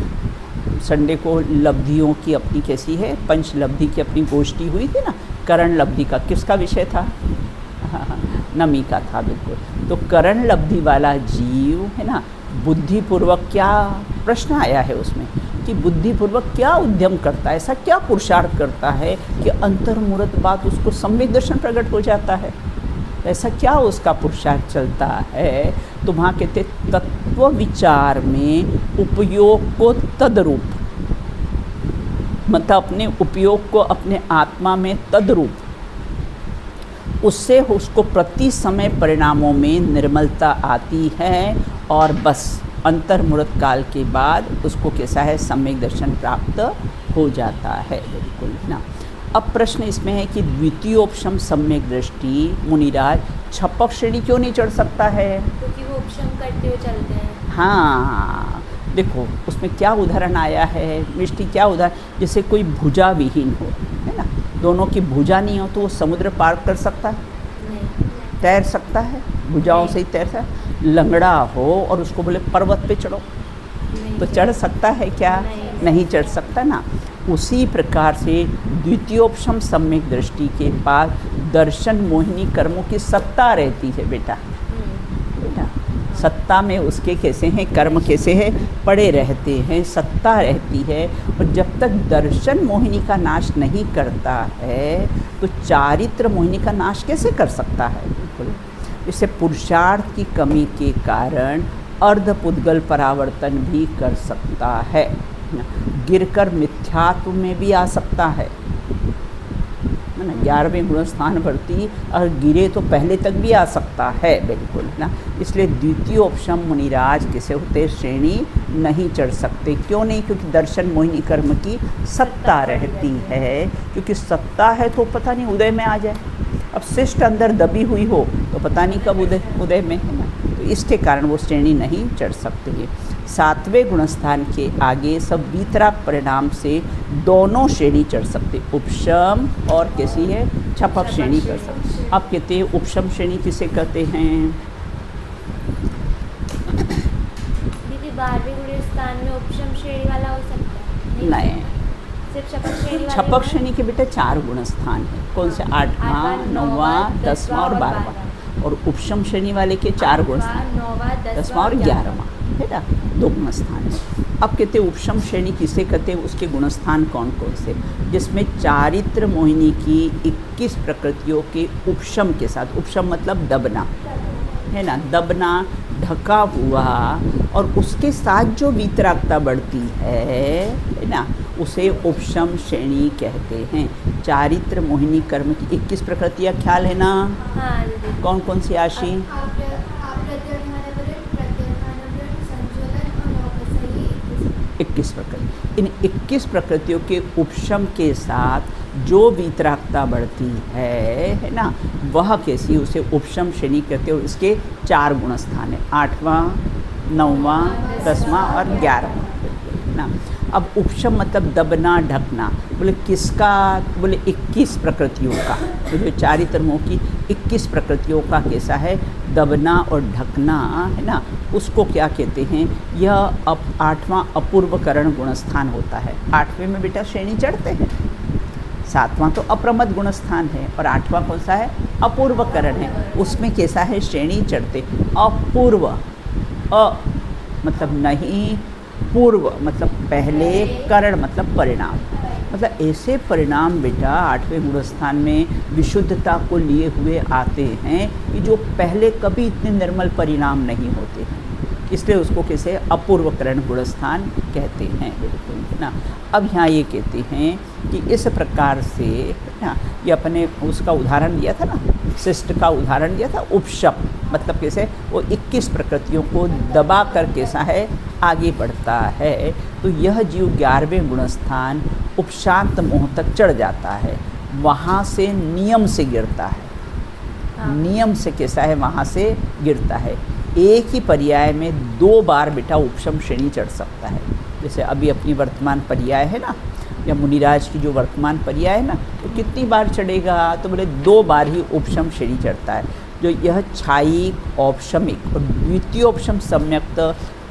संडे को लब्धियों की अपनी कैसी है, पंच लब्धि की अपनी गोष्ठी हुई थी ना, करण लब्धि का किसका विषय था, नमी का था बिल्कुल। तो करण लब्धि वाला जीव, है ना, बुद्धिपूर्वक क्या प्रश्न आया है उसमें कि बुद्धिपूर्वक क्या उद्यम करता है, ऐसा क्या पुरुषार्थ करता है कि अंतर्मुहूर्त बात उसको सम्यक दर्शन प्रकट हो जाता है। ऐसा क्या उसका पुरुषार्थ चलता है? तो वहाँ कहते तत्व विचार में उपयोग को तदरूप, मतलब अपने उपयोग को अपने आत्मा में तदरूप, उससे उसको प्रति समय परिणामों में निर्मलता आती है और बस अंतर्मुहूर्त काल के बाद उसको कैसा है, सम्यक दर्शन प्राप्त हो जाता है। बिल्कुल ना। अब प्रश्न इसमें है कि द्वितीयोपशम सम्यक दृष्टि मुनिराज छपक श्रेणी क्यों नहीं चढ़ सकता है? क्योंकि वो उपशम करते हुए चलते हैं। हाँ, देखो उसमें क्या उदाहरण आया है मिष्टी, क्या उदाहरण, जैसे कोई भुजा विहीन हो, है ना, दोनों की भुजा नहीं हो तो वो समुद्र पार कर सकता है? नहीं। तैर सकता है? भुजाओं से ही तैर सकता है? लंगड़ा हो और उसको बोले पर्वत पे चढ़ो तो चढ़ सकता है क्या? नहीं चढ़ सकता ना। उसी प्रकार से द्वितीयोपशम सम्यक दृष्टि के पास दर्शन मोहिनी कर्मों की सत्ता रहती है बेटा। सत्ता में उसके कैसे हैं, कर्म कैसे हैं, पड़े रहते हैं, सत्ता रहती है। और जब तक दर्शन मोहिनी का नाश नहीं करता है तो चारित्र मोहिनी का नाश कैसे कर सकता है? बिल्कुल। इससे पुरुषार्थ की कमी के कारण अर्धपुद्गल परावर्तन भी कर सकता है, गिरकर मिथ्यात्व में भी आ सकता है ना। 11वें गुणस्थान वर्ती और गिरे तो पहले तक भी आ सकता है। बिल्कुल ना। इसलिए द्वितीयोपशम मुनिराज किसे होते, श्रेणी नहीं चढ़ सकते। क्यों नहीं? क्योंकि दर्शन मोहिनी कर्म की सत्ता रहती है। क्योंकि सत्ता है तो पता नहीं उदय में आ जाए। अब शिष्ट अंदर दबी हुई हो तो पता नहीं कब उदय में, है ना। तो इसके कारण वो श्रेणी नहीं चढ़ सकते हैं। 7वें गुणस्थान के आगे सब वीतराग परिणाम से दोनों श्रेणी चढ़ सकते, उपशम और कैसी है, छपक श्रेणी कर सकते। अब कहते हैं उपशम श्रेणी किसे कहते हैं? दीदी 12वें गुणस्थान में उपशम श्रेणी वाला हो सकता है? नहीं, सिर्फ छपक श्रेणी वाला। छपक श्रेणी के बेटे 4 गुणस्थान है। कौन से? 8वां, 9वां, 10वां और 12वां। और उपशम श्रेणी वाले के 4 गुणस्थान, 10वां और 11वां, है ना, 2 गुणस्थान है। अब कहते हैं उपशम श्रेणी किसे कहते हैं, उसके गुणस्थान कौन कौन से? जिसमें चारित्र मोहिनी की 21 प्रकृतियों के उपशम के साथ, उपशम मतलब दबना, है ना, दबना, ढका हुआ, और उसके साथ जो वीतरागता बढ़ती है ना, उसे उपशम श्रेणी कहते हैं। चारित्र मोहिनी कर्म की 21 प्रकृतियाँ ख्याल है ना? हाँ। कौन कौन सी आशी? 21 प्रकृति। इन 21 प्रकृतियों के उपशम के साथ जो वीतरागता बढ़ती है ना, वह कैसी, उसे उपशम श्रेणी कहते हैं। और इसके 4 गुणस्थान है, 8वां, 9वां, 10वां और 11वां ना। अब उपशम मतलब दबना, ढकना, बोले किसका? बोले 21 प्रकृतियों का। तो जो चारित्र मोह की 21 प्रकृतियों का कैसा है, दबना और ढकना, है ना, उसको क्या कहते हैं? यह 8वां अपूर्वकरण गुणस्थान होता है। 8वें में बेटा श्रेणी चढ़ते हैं, 7वां तो अप्रमद गुणस्थान है और 8वां कौन सा है? अपूर्वकरण है। उसमें कैसा है, श्रेणी चढ़ते। अपूर्व, मतलब नहीं, पूर्व मतलब पहले, करण मतलब परिणाम, मतलब ऐसे परिणाम बेटा 8वें गुणस्थान में विशुद्धता को लिए हुए आते हैं कि जो पहले कभी इतने निर्मल परिणाम नहीं होते हैं। इसलिए उसको कैसे अपूर्वकरण गुणस्थान कहते हैं। बिल्कुल ना। अब यहाँ ये कहते हैं कि इस प्रकार से ना, ये अपने उसका उदाहरण दिया था ना, शिष्ट का उदाहरण दिया था, उपशम मतलब कैसे वो 21 प्रकृतियों को दबा कर कैसा है आगे बढ़ता है। तो यह जीव 11वें गुणस्थान उपशांत मोह तक चढ़ जाता है, वहाँ से नियम से गिरता है। नियम से कैसा है, वहाँ से गिरता है। एक ही पर्याय में 2 बार बेटा उपशम श्रेणी चढ़ सकता है। जैसे अभी अपनी वर्तमान पर्याय है ना, या मुनिराज की जो वर्तमान पर्याय है ना, तो कितनी बार चढ़ेगा? तो बोले 2 बार ही उपशम श्रेणी चढ़ता है। जो यह छायिक, औपशमिक और द्वितीयोपशम सम्यक्त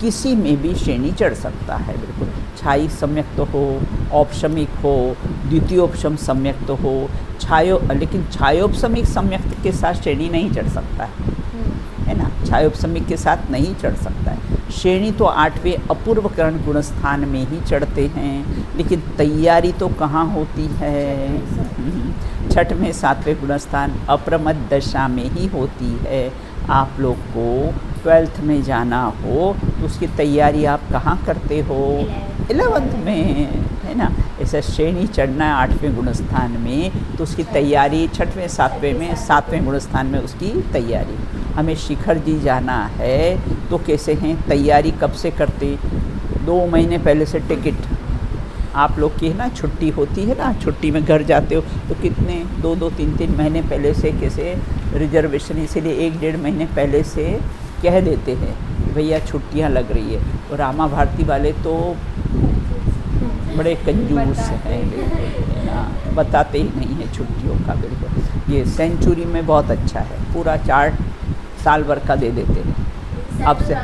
किसी में भी श्रेणी चढ़ सकता है। बिल्कुल, छायिक सम्यक्त हो, औपशमिक हो, द्वितीयोपशम सम्यक्त हो, लेकिन छायोपशमिक सम्यक्त के साथ श्रेणी नहीं चढ़ सकता है ना, छायोपशमिक के साथ नहीं चढ़ सकता है। श्रेणी तो 8वें अपूर्वकरण गुणस्थान में ही चढ़ते हैं, लेकिन तैयारी तो कहाँ होती है? छठ में 7वें गुणस्थान अप्रमद दशा में ही होती है। आप लोग को 12th में जाना हो तो उसकी तैयारी आप कहाँ करते हो? 11th में, है ना। ऐसा श्रेणी चढ़ना है 8वें गुणस्थान में, तो उसकी तैयारी 6वें 7वें में, 7वें गुणस्थान में उसकी तैयारी। हमें शिखर जी जाना है तो कैसे हैं तैयारी, कब से करते? 2 महीने पहले से टिकट। आप लोग की है ना छुट्टी होती है ना, छुट्टी में घर जाते हो तो कितने 2-2, 3-3 महीने पहले से कैसे रिजर्वेशन, इसीलिए 1-1.5 महीने पहले से कह देते हैं भैया छुट्टियां लग रही है। और रामा भारती वाले तो बड़े कंजूस हैं, बताते ही नहीं हैं छुट्टियों का। बिल्कुल ये सेंचुरी में बहुत अच्छा है, पूरा चार्ट साल भर का दे देते हैं। अब से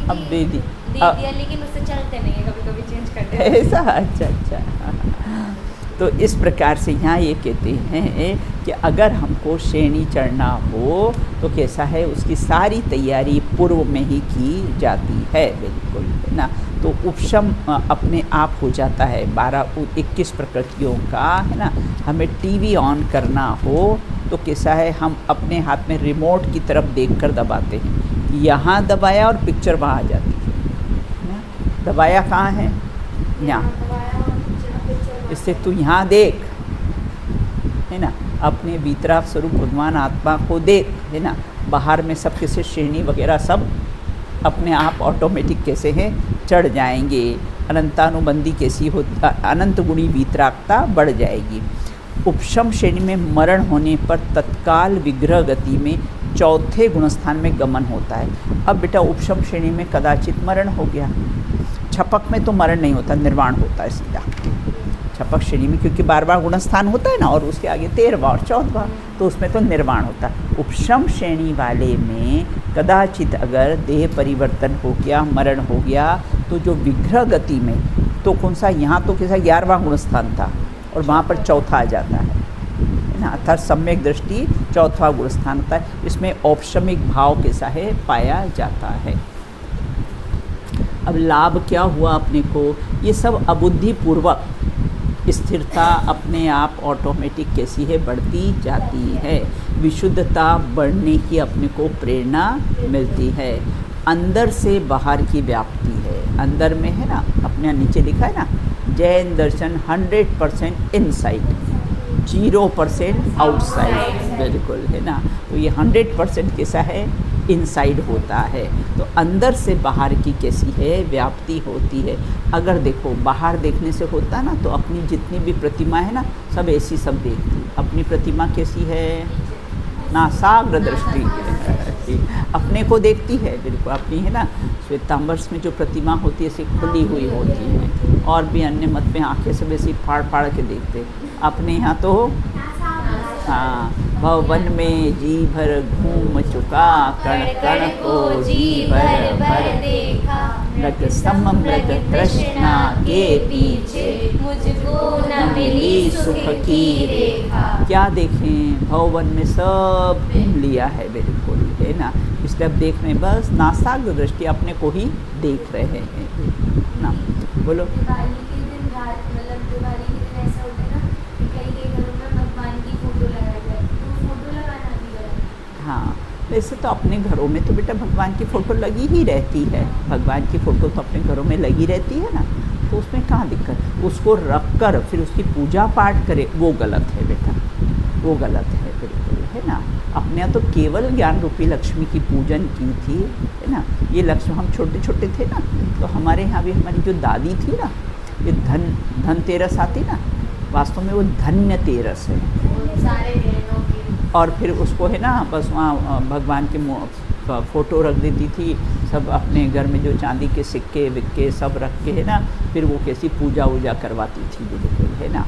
अब दे दिया, लेकिन उससे चलते नहीं है, कभी-कभी चेंज करते हैं। ऐसा? अच्छा। तो इस प्रकार से यहाँ ये कहते हैं कि अगर हमको श्रेणी चढ़ना हो तो कैसा है, उसकी सारी तैयारी पूर्व में ही की जाती है। बिल्कुल, है ना। तो उपशम अपने आप हो जाता है 12-21 प्रकृतियों का, है ना। हमें टीवी ऑन करना हो तो कैसा है, हम अपने हाथ में रिमोट की तरफ देखकर दबाते हैं। यहाँ दबाया और पिक्चर वहाँ आ जाती है ना। दबाया कहाँ है? यहाँ। इससे तू यहाँ देख, है ना, अपने भीतरा स्वरूप भगवान आत्मा को देख, है ना। बाहर में सब कैसे श्रेणी वगैरह सब अपने आप ऑटोमेटिक कैसे हैं चढ़ जाएंगे। अनंतानुबंधी कैसी हो, अनंत गुणी वीतरागता बढ़ जाएगी। उपशम श्रेणी में मरण होने पर तत्काल विग्रह गति में 4थे गुणस्थान में गमन होता है। अब बेटा उपशम श्रेणी में कदाचित मरण हो गया, छपक में तो मरण नहीं होता, निर्वाण होता है सीधा छपक श्रेणी में, क्योंकि 12वां गुणस्थान होता है ना, और उसके आगे 13वां और 14वां, तो उसमें तो निर्वाण होता है। उपशम श्रेणी वाले में कदाचित अगर देह परिवर्तन हो गया, मरण हो गया, तो जो विग्रह गति में तो कौन सा, यहाँ तो कैसा 11वां गुणस्थान था और वहाँ पर 4था आ जाता है ना, अर्थात सम्यक दृष्टि 4वां गुणस्थान होता है। इसमें औपशमिक भाव कैसा है पाया जाता है। अब लाभ क्या हुआ अपने को? ये सब अबुद्धिपूर्वक स्थिरता अपने आप ऑटोमेटिक कैसी है बढ़ती जाती है। विशुद्धता बढ़ने की अपने को प्रेरणा मिलती है। अंदर से बाहर की व्याप्ति है, अंदर में है ना, अपने नीचे लिखा है ना, जैन दर्शन 100% इनसाइड, 0% आउटसाइड। बिल्कुल, है ना। तो ये 100% कैसा है इनसाइड होता है। तो अंदर से बाहर की कैसी है व्याप्ति होती है। अगर देखो बाहर देखने से होता ना, तो अपनी जितनी भी प्रतिमा है ना सब ऐसी सब देखती। अपनी प्रतिमा कैसी है? नासाग्र दृष्टि अपने को देखती है। बिल्कुल अपनी है ना, श्वेतांबर्स में जो प्रतिमा होती है ऐसी खुली हुई होती है, और भी अन्य मत में आंखें सब ऐसी फाड़ फाड़ के देखते। अपने यहाँ तो हाँ, भवन में जी भर घूम चुका, कण कण को जी भर भर देखा, मृग सम मृग तृष्णा के पीछे, मुझको न मिली सुख की रेखा। क्या देखें, भवन में सब घूम लिया है। बिल्कुल, है ना। इसलिए अब देख रहे हैं, बस नासाग्र दृष्टि अपने को ही देख रहे हैं ना। बोलो। दिवाली के दिन रात, मतलब दिवाली के दिन ऐसा होता है ना कि कई घरों में भगवान की फोटो लगाई जाए, तो फोटो लगाना भी है। हाँ, वैसे तो अपने घरों में तो बेटा भगवान की फ़ोटो लगी ही रहती है। भगवान की फ़ोटो तो अपने घरों में लगी रहती है ना, तो उसमें कहाँ दिक्कत। उसको रख कर फिर उसकी पूजा पाठ करे, वो गलत है बेटा, वो गलत है। बिल्कुल, है ना। अपने यहाँ तो केवल ज्ञान रूपी लक्ष्मी की पूजन की थी, है ना। ये लक्ष्मी, हम छोटे छोटे थे ना, तो हमारे यहाँ भी हमारी जो दादी थी ना, ये धनतेरस आती ना, वास्तव में वो धन्य तेरस है। और फिर उसको है ना बस वहाँ भगवान के फ़ोटो रख देती थी, सब अपने घर में जो चांदी के सिक्के विक्के सब रख के, है ना, फिर वो कैसी पूजा वूजा करवाती थी। बिल्कुल, है ना।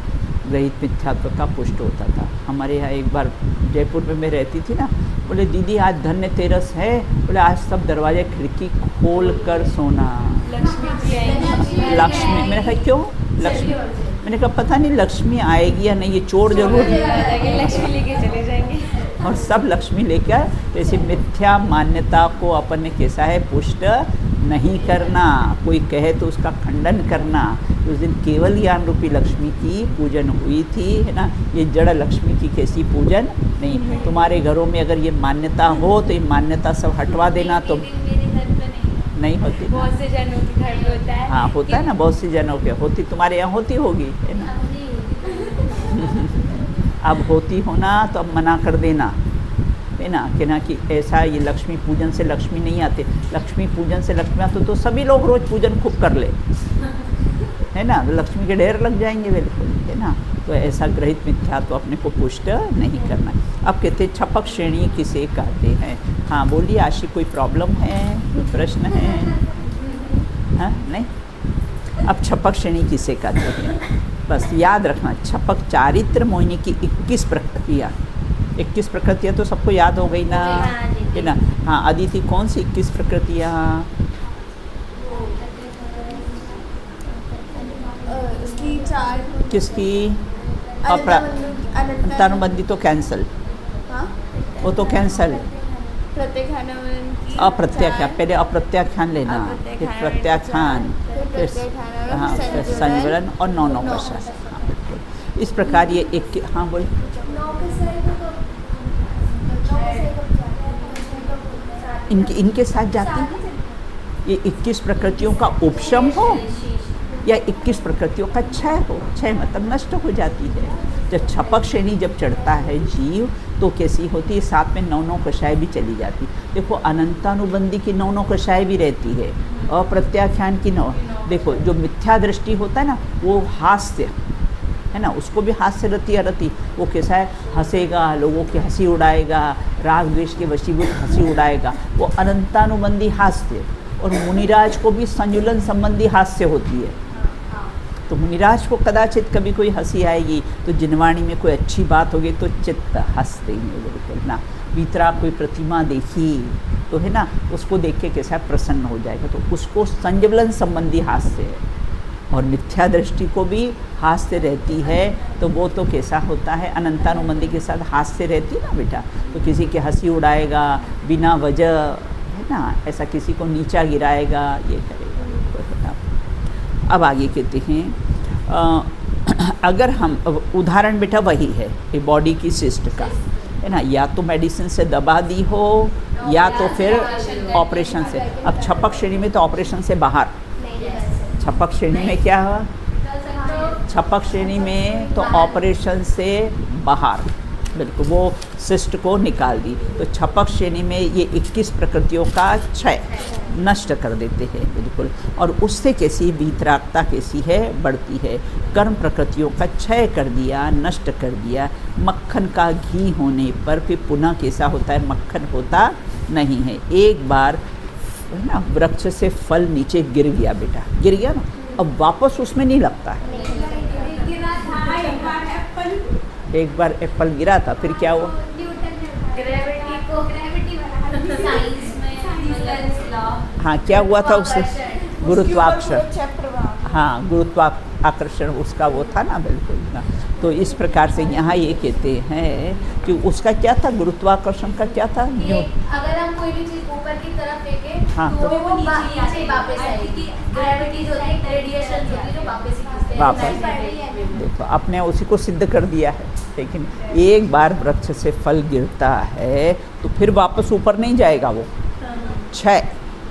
रहित मिथ्यात्व का पुष्ट होता था। हमारे यहाँ एक बार जयपुर में मैं रहती थी ना, बोले दीदी आज धन्य तेरस है, बोले आज सब दरवाजे खिड़की खोल कर सोना, लक्ष्मी। मैंने कहा क्यों लक्ष्मी? मैंने कहा पता नहीं लक्ष्मी आएगी या नहीं, ये चोर जरूर लक्ष्मी लेके चले जाएंगे। और सब लक्ष्मी लेकर, जैसे मिथ्या मान्यता को अपन ने कैसा है पुष्ट नहीं करना, कोई कहे तो उसका खंडन करना। उस दिन केवल ज्ञान रूपी लक्ष्मी की पूजन हुई थी, है ना। ये जड़ लक्ष्मी की कैसी पूजन नहीं। तुम्हारे घरों में अगर ये मान्यता हो तो ये मान्यता सब हटवा देना। तो नहीं होती, बहुत से जनों के घर में होता है। हाँ होता है ना, बहुत सी जनों के होती, तुम्हारे यहाँ होती होगी, है ना। अब होती हो ना तो अब मना कर देना, है ना, कि ऐसा ये लक्ष्मी पूजन से लक्ष्मी नहीं आते। लक्ष्मी पूजन से लक्ष्मी आते तो सभी लोग रोज़ पूजन खूब कर ले, है ना, तो लक्ष्मी के ढेर लग जाएंगे, बिल्कुल, है ना। तो ऐसा ग्रहित मिथ्या तो अपने को पुष्ट नहीं करना। अब कहते छपक श्रेणी किसे कहते हैं। हाँ बोलिए आशी, कोई प्रॉब्लम है, कोई प्रश्न है? हाँ नहीं। अब छपक श्रेणी किसे कहते हैं, बस याद रखना। छपक चारित्र मोहिनी की 21 प्रकृतियाँ, 21 प्रकृतियाँ तो सबको याद हो गई ना, है ना। हाँ अदिति, कौन सी 21 प्रकृतियाँ? किसकी? अंतानुबंधी तो कैंसल, वो तो कैंसल। अप्रत्याख्यान, पहले अप्रत्याख्यान लेना, फिर प्रत्याख्यान, फिर हाँ फिर संवरण और नौ का शास्त्र। हाँ बिल्कुल, इस प्रकार ये एक। हाँ बोल। इनके साथ जाती है। ये 21 प्रकृतियों का उपशम हो या 21 प्रकृतियों का क्षय हो। क्षय मतलब नष्ट हो जाती है। जब छपक श्रेणी जब चढ़ता है जीव तो कैसी होती है, साथ में 9 कषाय भी चली जाती। देखो अनंतानुबंधी की 9 कषाय भी रहती है, अप्रत्याख्यान की 9। देखो जो मिथ्या दृष्टि होता है ना, वो हास्य है ना, उसको भी हास्य रति। वो कैसा है, हंसेगा, लोगों की हंसी उड़ाएगा, राग द्वेष के वशीभूत हंसी उड़ाएगा, वो अनंतानुबंधी हास्य। और मुनिराज को भी संजुलन संबंधी हास्य होती है। तो मुनिराज को कदाचित कभी कोई हंसी आएगी तो जिनवाणी में कोई अच्छी बात होगी तो चित्त हंस देंगे, बिल्कुल ना। भीतरा कोई प्रतिमा देखी तो है ना, उसको देख के कैसा प्रसन्न हो जाएगा, तो उसको संजुलन संबंधी हास्य है। और मिथ्या दृष्टि को भी हास्य रहती है, तो वो तो कैसा होता है, अनंतानुबंधी के साथ हास्य रहती है ना बेटा। तो किसी की हंसी उड़ाएगा बिना वजह, है ना, ऐसा किसी को नीचा गिराएगा, ये करेगा। अब आगे कहते हैं अगर हम उदाहरण बेटा वही है ये बॉडी की सिस्ट का, है ना, या तो मेडिसिन से दबा दी हो या तो फिर ऑपरेशन से। अब छपक श्रेणी में तो ऑपरेशन से बाहर, छपक श्रेणी में क्या हुआ, छपक श्रेणी में तो ऑपरेशन से बाहर, बिल्कुल वो सिस्ट को निकाल दी। तो छपक श्रेणी में ये 21 प्रकृतियों का क्षय नष्ट कर देते हैं, बिल्कुल। और उससे कैसी वीतरागता कैसी है, बढ़ती है। कर्म प्रकृतियों का क्षय कर दिया, नष्ट कर दिया। मक्खन का घी होने पर फिर पुनः कैसा होता है, मक्खन होता नहीं है। एक बार है ना वृक्ष से फल नीचे गिर गया बेटा, गिर गया ना, अब वापस उसमें नहीं लगता है। एक बार एप्पल गिरा था, फिर क्या हुआ, हाँ क्या हुआ था उससे, गुरुत्वाकर्षण, हाँ गुरुत्वाकर्षण उसका वो था ना, बिल्कुल ना। तो इस प्रकार से यहाँ ये कहते हैं कि उसका क्या था, गुरुत्वाकर्षण का क्या था, अगर हम कोई भी चीज ऊपर की तरफ फेंके हाँ तो वो नीचे वापस आएगी। ग्रेविटी जो है रेडिएशन होती है जो वापस देखो आपने उसी को सिद्ध कर दिया है। लेकिन एक बार वृक्ष से फल गिरता है तो फिर वापस ऊपर नहीं जाएगा, वो क्षय,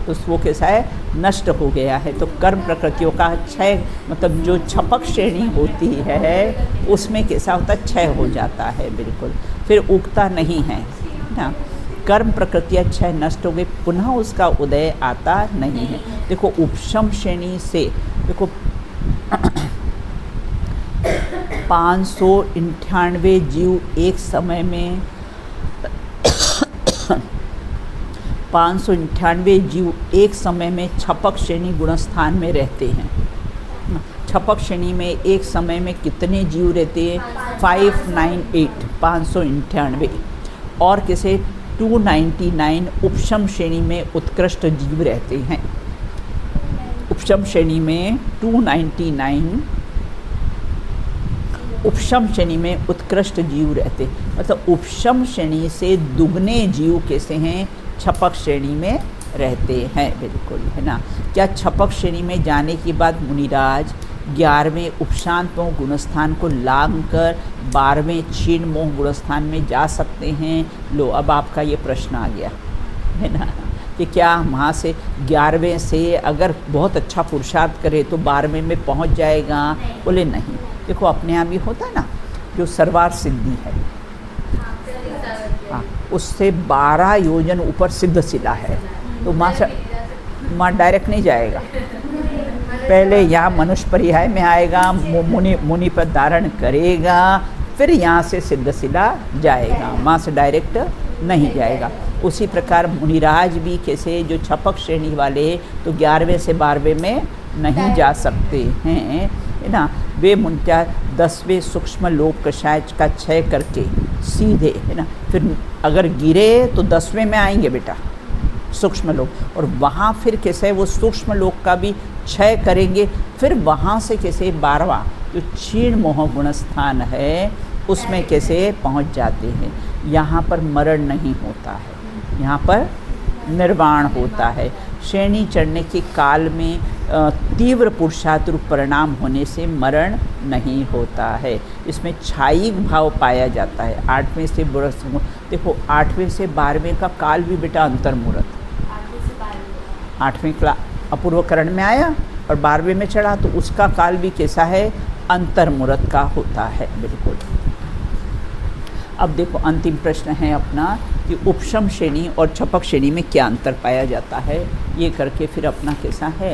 तो वो कैसा है, नष्ट हो गया है। तो कर्म प्रकृतियों का क्षय मतलब जो छपक श्रेणी होती है उसमें कैसा होता है, क्षय हो जाता है, बिल्कुल, फिर उगता नहीं है ना। कर्म प्रकृतियाँ क्षय नष्ट हो गई, पुनः उसका उदय आता नहीं है। देखो उपशम श्रेणी से देखो 598 जीव एक समय में 598 जीव एक समय में छपक श्रेणी गुणस्थान में रहते हैं। छपक श्रेणी में एक समय में कितने जीव रहते हैं, 598 और किसे 299 उपशम श्रेणी में उत्कृष्ट जीव रहते हैं। उपशम श्रेणी में 299 उपशम श्रेणी में उत्कृष्ट जीव रहते, मतलब उपशम श्रेणी से दुगने जीव कैसे हैं, छपक श्रेणी में रहते हैं, बिल्कुल, है ना। क्या छपक श्रेणी में जाने के बाद मुनिराज 11वें उपशांत मोह गुणस्थान को लांघ कर 12वें क्षीण मोह गुणस्थान में जा सकते हैं? लो, अब आपका ये प्रश्न आ गया, है ना, कि क्या वहाँ से 11वें से अगर बहुत अच्छा पुरुषार्थ करे तो 12वें में पहुँच जाएगा? बोले नहीं। देखो, अपने यहाँ भी होता है ना, जो सर्वार्थ सिद्धि है, हाँ, उससे 12 योजन ऊपर सिद्ध शिला है, तो माँ डायरेक्ट नहीं जाएगा। पहले यहाँ मनुष्य पर्याय में आएगा, मुनि पर धारण करेगा, फिर यहाँ से सिद्ध शिला जाएगा, वहाँ से डायरेक्ट नहीं जाएगा। उसी प्रकार मुनिराज भी कैसे, जो छपक श्रेणी वाले तो 11वें से 12वें में नहीं जा सकते हैं, है ना। वे मुनिया 10वें सूक्ष्म लोक कषाय का क्षय करके सीधे, है ना, फिर अगर गिरे तो 10वें में आएंगे बेटा सूक्ष्म लोक, और वहाँ फिर कैसे वो सूक्ष्म लोक का भी क्षय करेंगे, फिर वहाँ से कैसे 12वां जो क्षीण मोह गुणस्थान है उसमें कैसे पहुँच जाते हैं। यहाँ पर मरण नहीं होता है, यहाँ पर निर्वाण होता है। श्रेणी चढ़ने के काल में तीव्र पुरुषार्थ रूप परिणाम होने से मरण नहीं होता है। इसमें छायिक भाव पाया जाता है। 8वें से देखो, 8वें से 12वें का काल भी बेटा अंतर्मुहूर्त, 8वें का अपूर्वकरण में आया और 12वें में चढ़ा तो उसका काल भी कैसा है, अंतर्मुहूर्त का होता है, बिल्कुल। अब देखो, अंतिम प्रश्न है अपना कि उपशम श्रेणी और छपक श्रेणी में क्या अंतर पाया जाता है। ये करके फिर अपना कैसा है,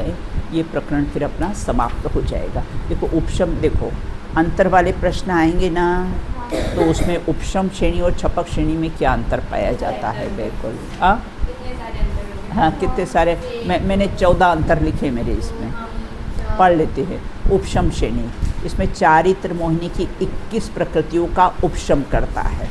ये प्रकरण फिर अपना समाप्त हो जाएगा। देखो, उपशम, देखो अंतर वाले प्रश्न आएंगे ना, तो उसमें उपशम श्रेणी और छपक श्रेणी में क्या अंतर पाया जाता है, बिल्कुल। हाँ, कितने सारे, मैंने 14 अंतर लिखे मेरे इसमें, पढ़ लेते हैं। उपशम श्रेणी, इसमें चारित्र मोहिनी की 21 प्रकृतियों का उपशम करता है।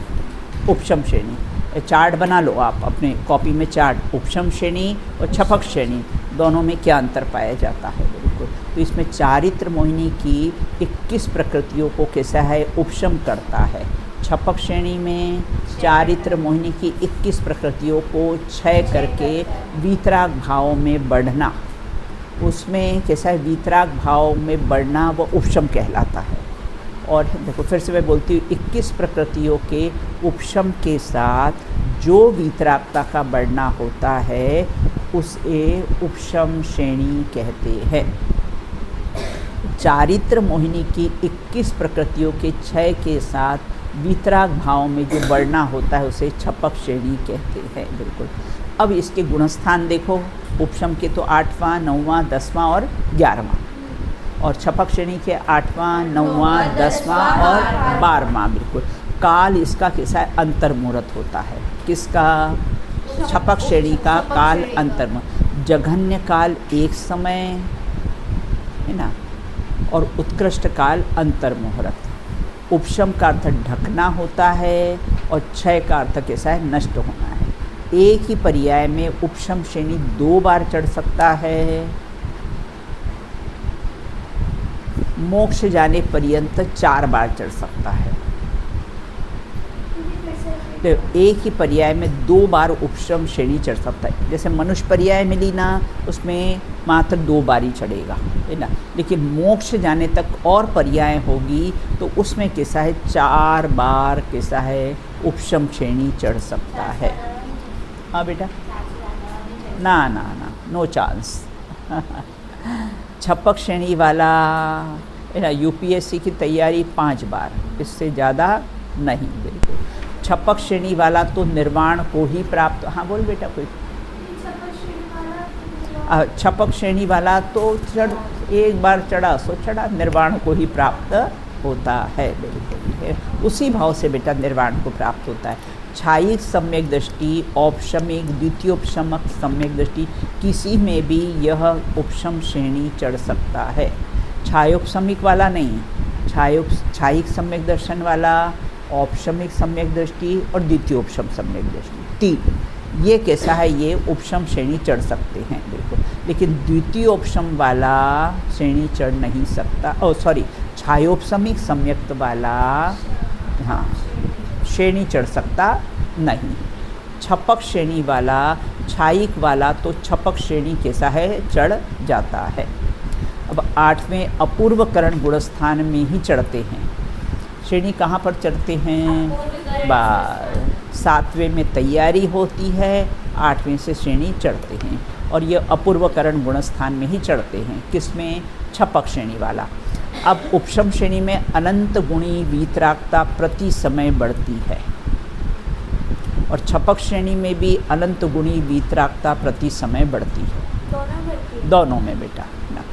उपशम श्रेणी, चार्ट बना लो आप अपने कॉपी में, चार्ट उपशम श्रेणी और छपक श्रेणी दोनों में क्या अंतर पाया जाता है, बिल्कुल। तो इसमें चारित्र मोहिनी की 21 प्रकृतियों को कैसा है, उपशम करता है। छपक श्रेणी में चारित्र मोहिनी की 21 प्रकृतियों को क्षय करके वीतराग भाव में बढ़ना, उसमें कैसा है, वीतराग भाव में बढ़ना, वो उपशम कहलाता है। और देखो, फिर से मैं बोलती हूँ, 21 प्रकृतियों के उपशम के साथ जो वीतरागता का बढ़ना होता है उसे उपशम श्रेणी कहते हैं। चारित्र मोहिनी की 21 प्रकृतियों के क्षय के साथ वीतराग भाव में जो बढ़ना होता है उसे छपक श्रेणी कहते हैं, बिल्कुल। अब इसके गुणस्थान देखो, उपशम के तो 8वां, 9वां, 10वां और 11वां, और छपक श्रेणी के 8वां, 9वां, 10वां और 12वां, बिल्कुल। काल इसका कैसा है, अंतर्मुहूर्त होता है। किसका, छपक श्रेणी का काल अंतर्मुहूर्त। जघन्य काल एक समय, है ना, और उत्कृष्ट काल अंतर्मुहूर्त। उपशम का अर्थ ढकना होता है और क्षय का अर्थ कैसा है, नष्ट होना है। एक ही पर्याय में उपशम श्रेणी 2 बार चढ़ सकता है। मोक्ष जाने पर्यंत 4 बार चढ़ सकता है। तो एक ही पर्याय में 2 बार उपशम श्रेणी चढ़ सकता है। जैसे मनुष्य पर्याय मिली ना, उसमें मात्र 2 बार ही चढ़ेगा, है ना। लेकिन मोक्ष जाने तक और पर्याय होगी तो उसमें कैसा है, 4 बार कैसा है, उपशम श्रेणी चढ़ सकता है। हाँ बेटा, ना ना ना, नो चांस। छपक श्रेणी वाला, है ना, यूपीएससी की तैयारी 5 बार, इससे ज़्यादा नहीं, बिल्कुल। छपक श्रेणी वाला तो निर्वाण को ही प्राप्त, हाँ बोल बेटा कोई। छपक श्रेणी वाला तो एक बार चढ़ा सो चढ़ा, निर्वाण को ही प्राप्त होता है, बिल्कुल। उसी भाव से बेटा निर्वाण को प्राप्त होता है। छायिक सम्यक दृष्टि, औपशमिक, द्वितीयोपशमक सम्यक दृष्टि, किसी में भी यह उपशम श्रेणी चढ़ सकता है। छायोपशमिक वाला नहीं, छायिक सम्यक दर्शन वाला, औपशमिक सम्यक दृष्टि और द्वितीयोपशम सम्यक दृष्टि, 3, ये कैसा है, ये उपशम श्रेणी चढ़ सकते हैं, बिल्कुल। लेकिन द्वितीयोपशम वाला श्रेणी चढ़ नहीं सकता, छायोपशमिक सम्यक्त वाला, हाँ, श्रेणी चढ़ सकता नहीं। छपक श्रेणी वाला, छायिक वाला तो छपक श्रेणी कैसा है, चढ़ जाता है। अब 8वें अपूर्व करण गुणस्थान में ही चढ़ते हैं। श्रेणी कहाँ पर चढ़ते हैं, 7वें में तैयारी होती है, 8वें से श्रेणी चढ़ते हैं और ये अपूर्व करण गुणस्थान में ही चढ़ते हैं। किसमें, छपक श्रेणी वाला। अब उपशम श्रेणी में अनंत गुणी वीतरागता प्रति समय बढ़ती है और छपक श्रेणी में भी अनंत गुणी वीतरागता प्रति समय बढ़ती है, दोनों में बेटा ना।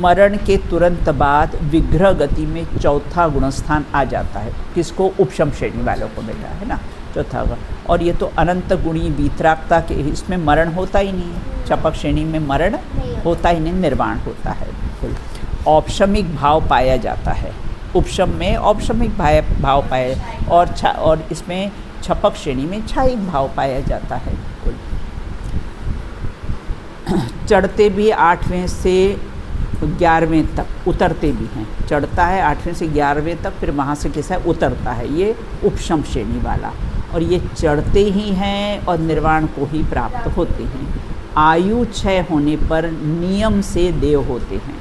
मरण के तुरंत बाद विग्रह गति में चौथा गुणस्थान आ जाता है। किसको, उपशम श्रेणी वालों को बेटा, है ना, चौथा। और ये तो अनंत गुणी वीतरागता के, इसमें मरण होता ही नहीं है। छपक श्रेणी में मरण होता ही नहीं, निर्वाण होता है बिल्कुल। औपशमिक भाव पाया जाता है, उपशम में औपशमिक भाव पाया और इसमें छपक श्रेणी में छायिक भाव पाया जाता है बिल्कुल। चढ़ते भी 8वें से 11वें तक, उतरते भी हैं। चढ़ता है 8वें से 11वें तक, फिर वहाँ से कैसा है, उतरता है, ये उपशम श्रेणी वाला। और ये चढ़ते ही हैं और निर्वाण को ही प्राप्त होते हैं। आयु क्षय होने पर नियम से देव होते हैं।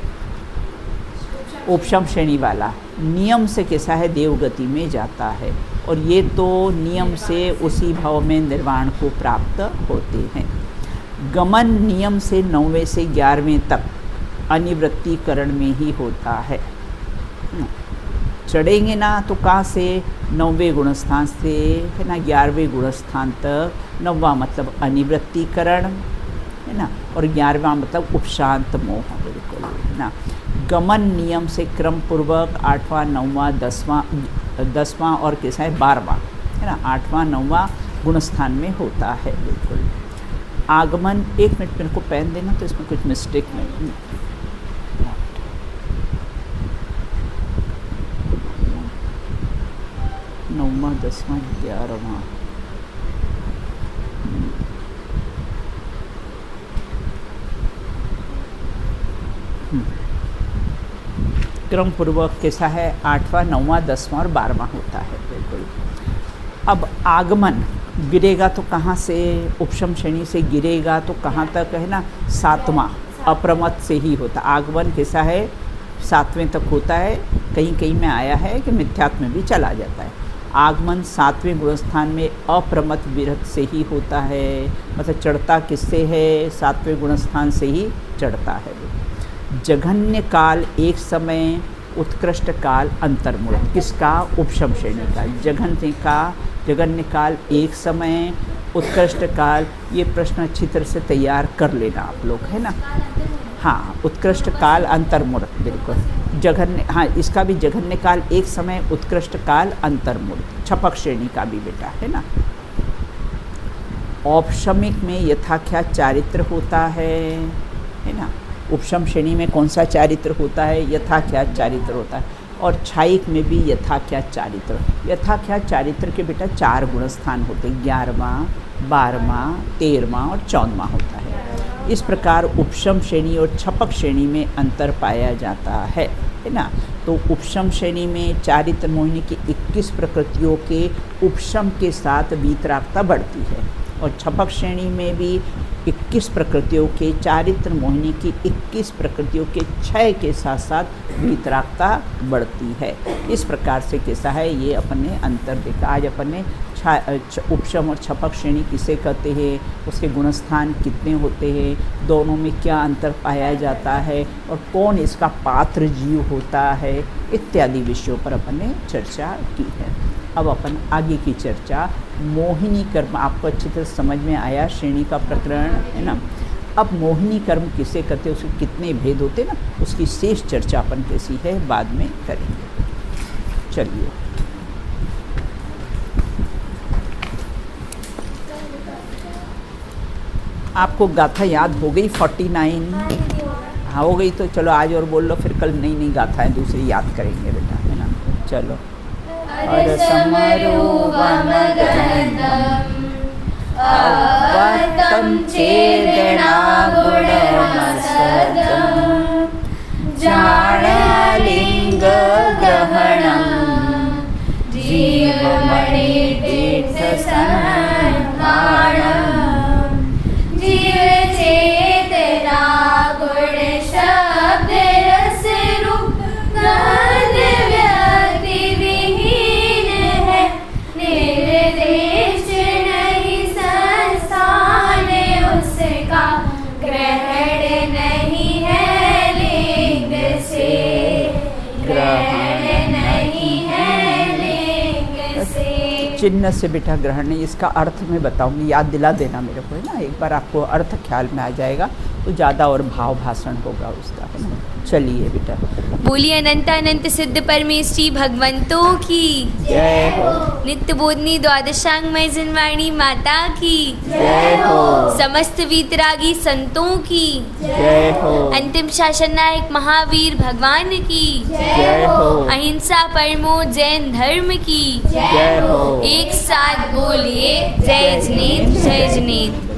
उपशम श्रेणी वाला नियम से कैसा है, देव गति में जाता है और ये तो नियम से उसी भाव में निर्वाण को प्राप्त होते हैं। गमन नियम से 9वें से 11वें तक अनिवृत्तिकरण में ही होता है। चढ़ेंगे ना तो कहाँ से, 9वें गुणस्थान से, है ना, 11वें गुणस्थान तक। 9वां मतलब अनिवृत्तिकरण, है ना, और 11वां मतलब उपशांत मोह बिल्कुल, है ना। गमन नियम से क्रम पूर्वक 8वां 9वां 10वां और कैसा है 12वां, है ना, 8वां 9वां गुणस्थान में होता है बिल्कुल। आगमन, 1 मिनट मेरे को पेन देना तो इसमें कुछ मिस्टेक नहीं। 9वां 10वां 11वां, क्रम पूर्वक कैसा है, 8वां 9वां 10वां और 12वां होता है बिल्कुल। अब आगमन गिरेगा तो कहाँ से, उपशम श्रेणी से गिरेगा तो कहाँ तक, है ना, 7वां अप्रमत्त से ही होता। आगमन कैसा है, 7वें तक होता है। कहीं कहीं में आया है कि मिथ्यात्व में भी चला जाता है। आगमन 7वें गुणस्थान में अप्रमत्त विरक्त से ही होता है, मतलब चढ़ता किससे है, 7वें गुणस्थान से ही चढ़ता है। जघन्य काल एक समय, उत्कृष्ट काल अंतर्मुक्त, किसका, उपशम श्रेणी का। जघन्य काल एक समय, उत्कृष्ट काल, ये प्रश्न अच्छी तरह से तैयार कर लेना आप लोग, है ना। हाँ, उत्कृष्ट काल अंतर्मुक्त बिल्कुल। जघन्य, हाँ, इसका भी जघन्य काल एक समय, उत्कृष्ट काल अंतर्मुक्त, छपक श्रेणी का भी बेटा, है ना। औपशमिक में यथाख्यात चारित्र होता है ना। उपशम श्रेणी में कौन सा चारित्र होता है, यथाख्यात चारित्र होता है। और छायिक में भी यथाख्यात चारित्र। यथाख्यात चारित्र के बेटा 4 गुणस्थान होते हैं, 11वां 12वां 13वां और 14वां होता है। इस प्रकार उपशम श्रेणी और छपक श्रेणी में अंतर पाया जाता है ना। तो उपशम श्रेणी में चारित्र मोहिनी की 21 प्रकृतियों के उपशम के साथ वीतरागता बढ़ती है और छपक श्रेणी में भी 21 प्रकृतियों के, चारित्र मोहिनी की 21 प्रकृतियों के क्षय के साथ साथ वीतरागता बढ़ती है। इस प्रकार से कैसा है, ये अपन ने अंतर देखा। आज अपन ने उपशम और छपक श्रेणी किसे कहते हैं, उसके गुणस्थान कितने होते हैं, दोनों में क्या अंतर पाया जाता है और कौन इसका पात्र जीव होता है, इत्यादि विषयों पर अपन ने चर्चा की है। अब अपन आगे की चर्चा, मोहिनी कर्म आपको अच्छी तरह समझ में आया, श्रेणी का प्रकरण, है ना। अब मोहिनी कर्म किसे कहते हैं, उसके कितने भेद होते हैं ना, उसकी शेष चर्चा अपन कैसी है बाद में करेंगे। चलिए, आपको गाथा याद हो गई 49? हाँ हो गई, तो चलो आज और बोल लो, फिर कल नई नई गाथाएँ दूसरी याद करेंगे बेटा, है ना। चलो। अवतं चेदनागुणमसजं जाणलिङ्गग्रहणं जीवमणितीर्थदर्शनं चिन्ह से बेटा ग्रहण नहीं, इसका अर्थ मैं बताऊंगी, याद दिला देना मेरे को, है ना। एक बार आपको अर्थ ख्याल में आ जाएगा तो ज़्यादा और भाव भाषण होगा उसका, है ना। चलिए बेटा, बोलिए अनंत अनंत सिद्ध परमेष्ठी भगवंतों की जय हो। नित्य बोधनी द्वादशांगमय जिनवाणी माता की जय हो। समस्त वीतरागी संतों की जय हो। अंतिम शासन नायक महावीर भगवान की जय हो। अहिंसा परमो जैन धर्म की जय हो। एक साथ बोलिए जय जिनेन्द्र जय जिनेन्द्र।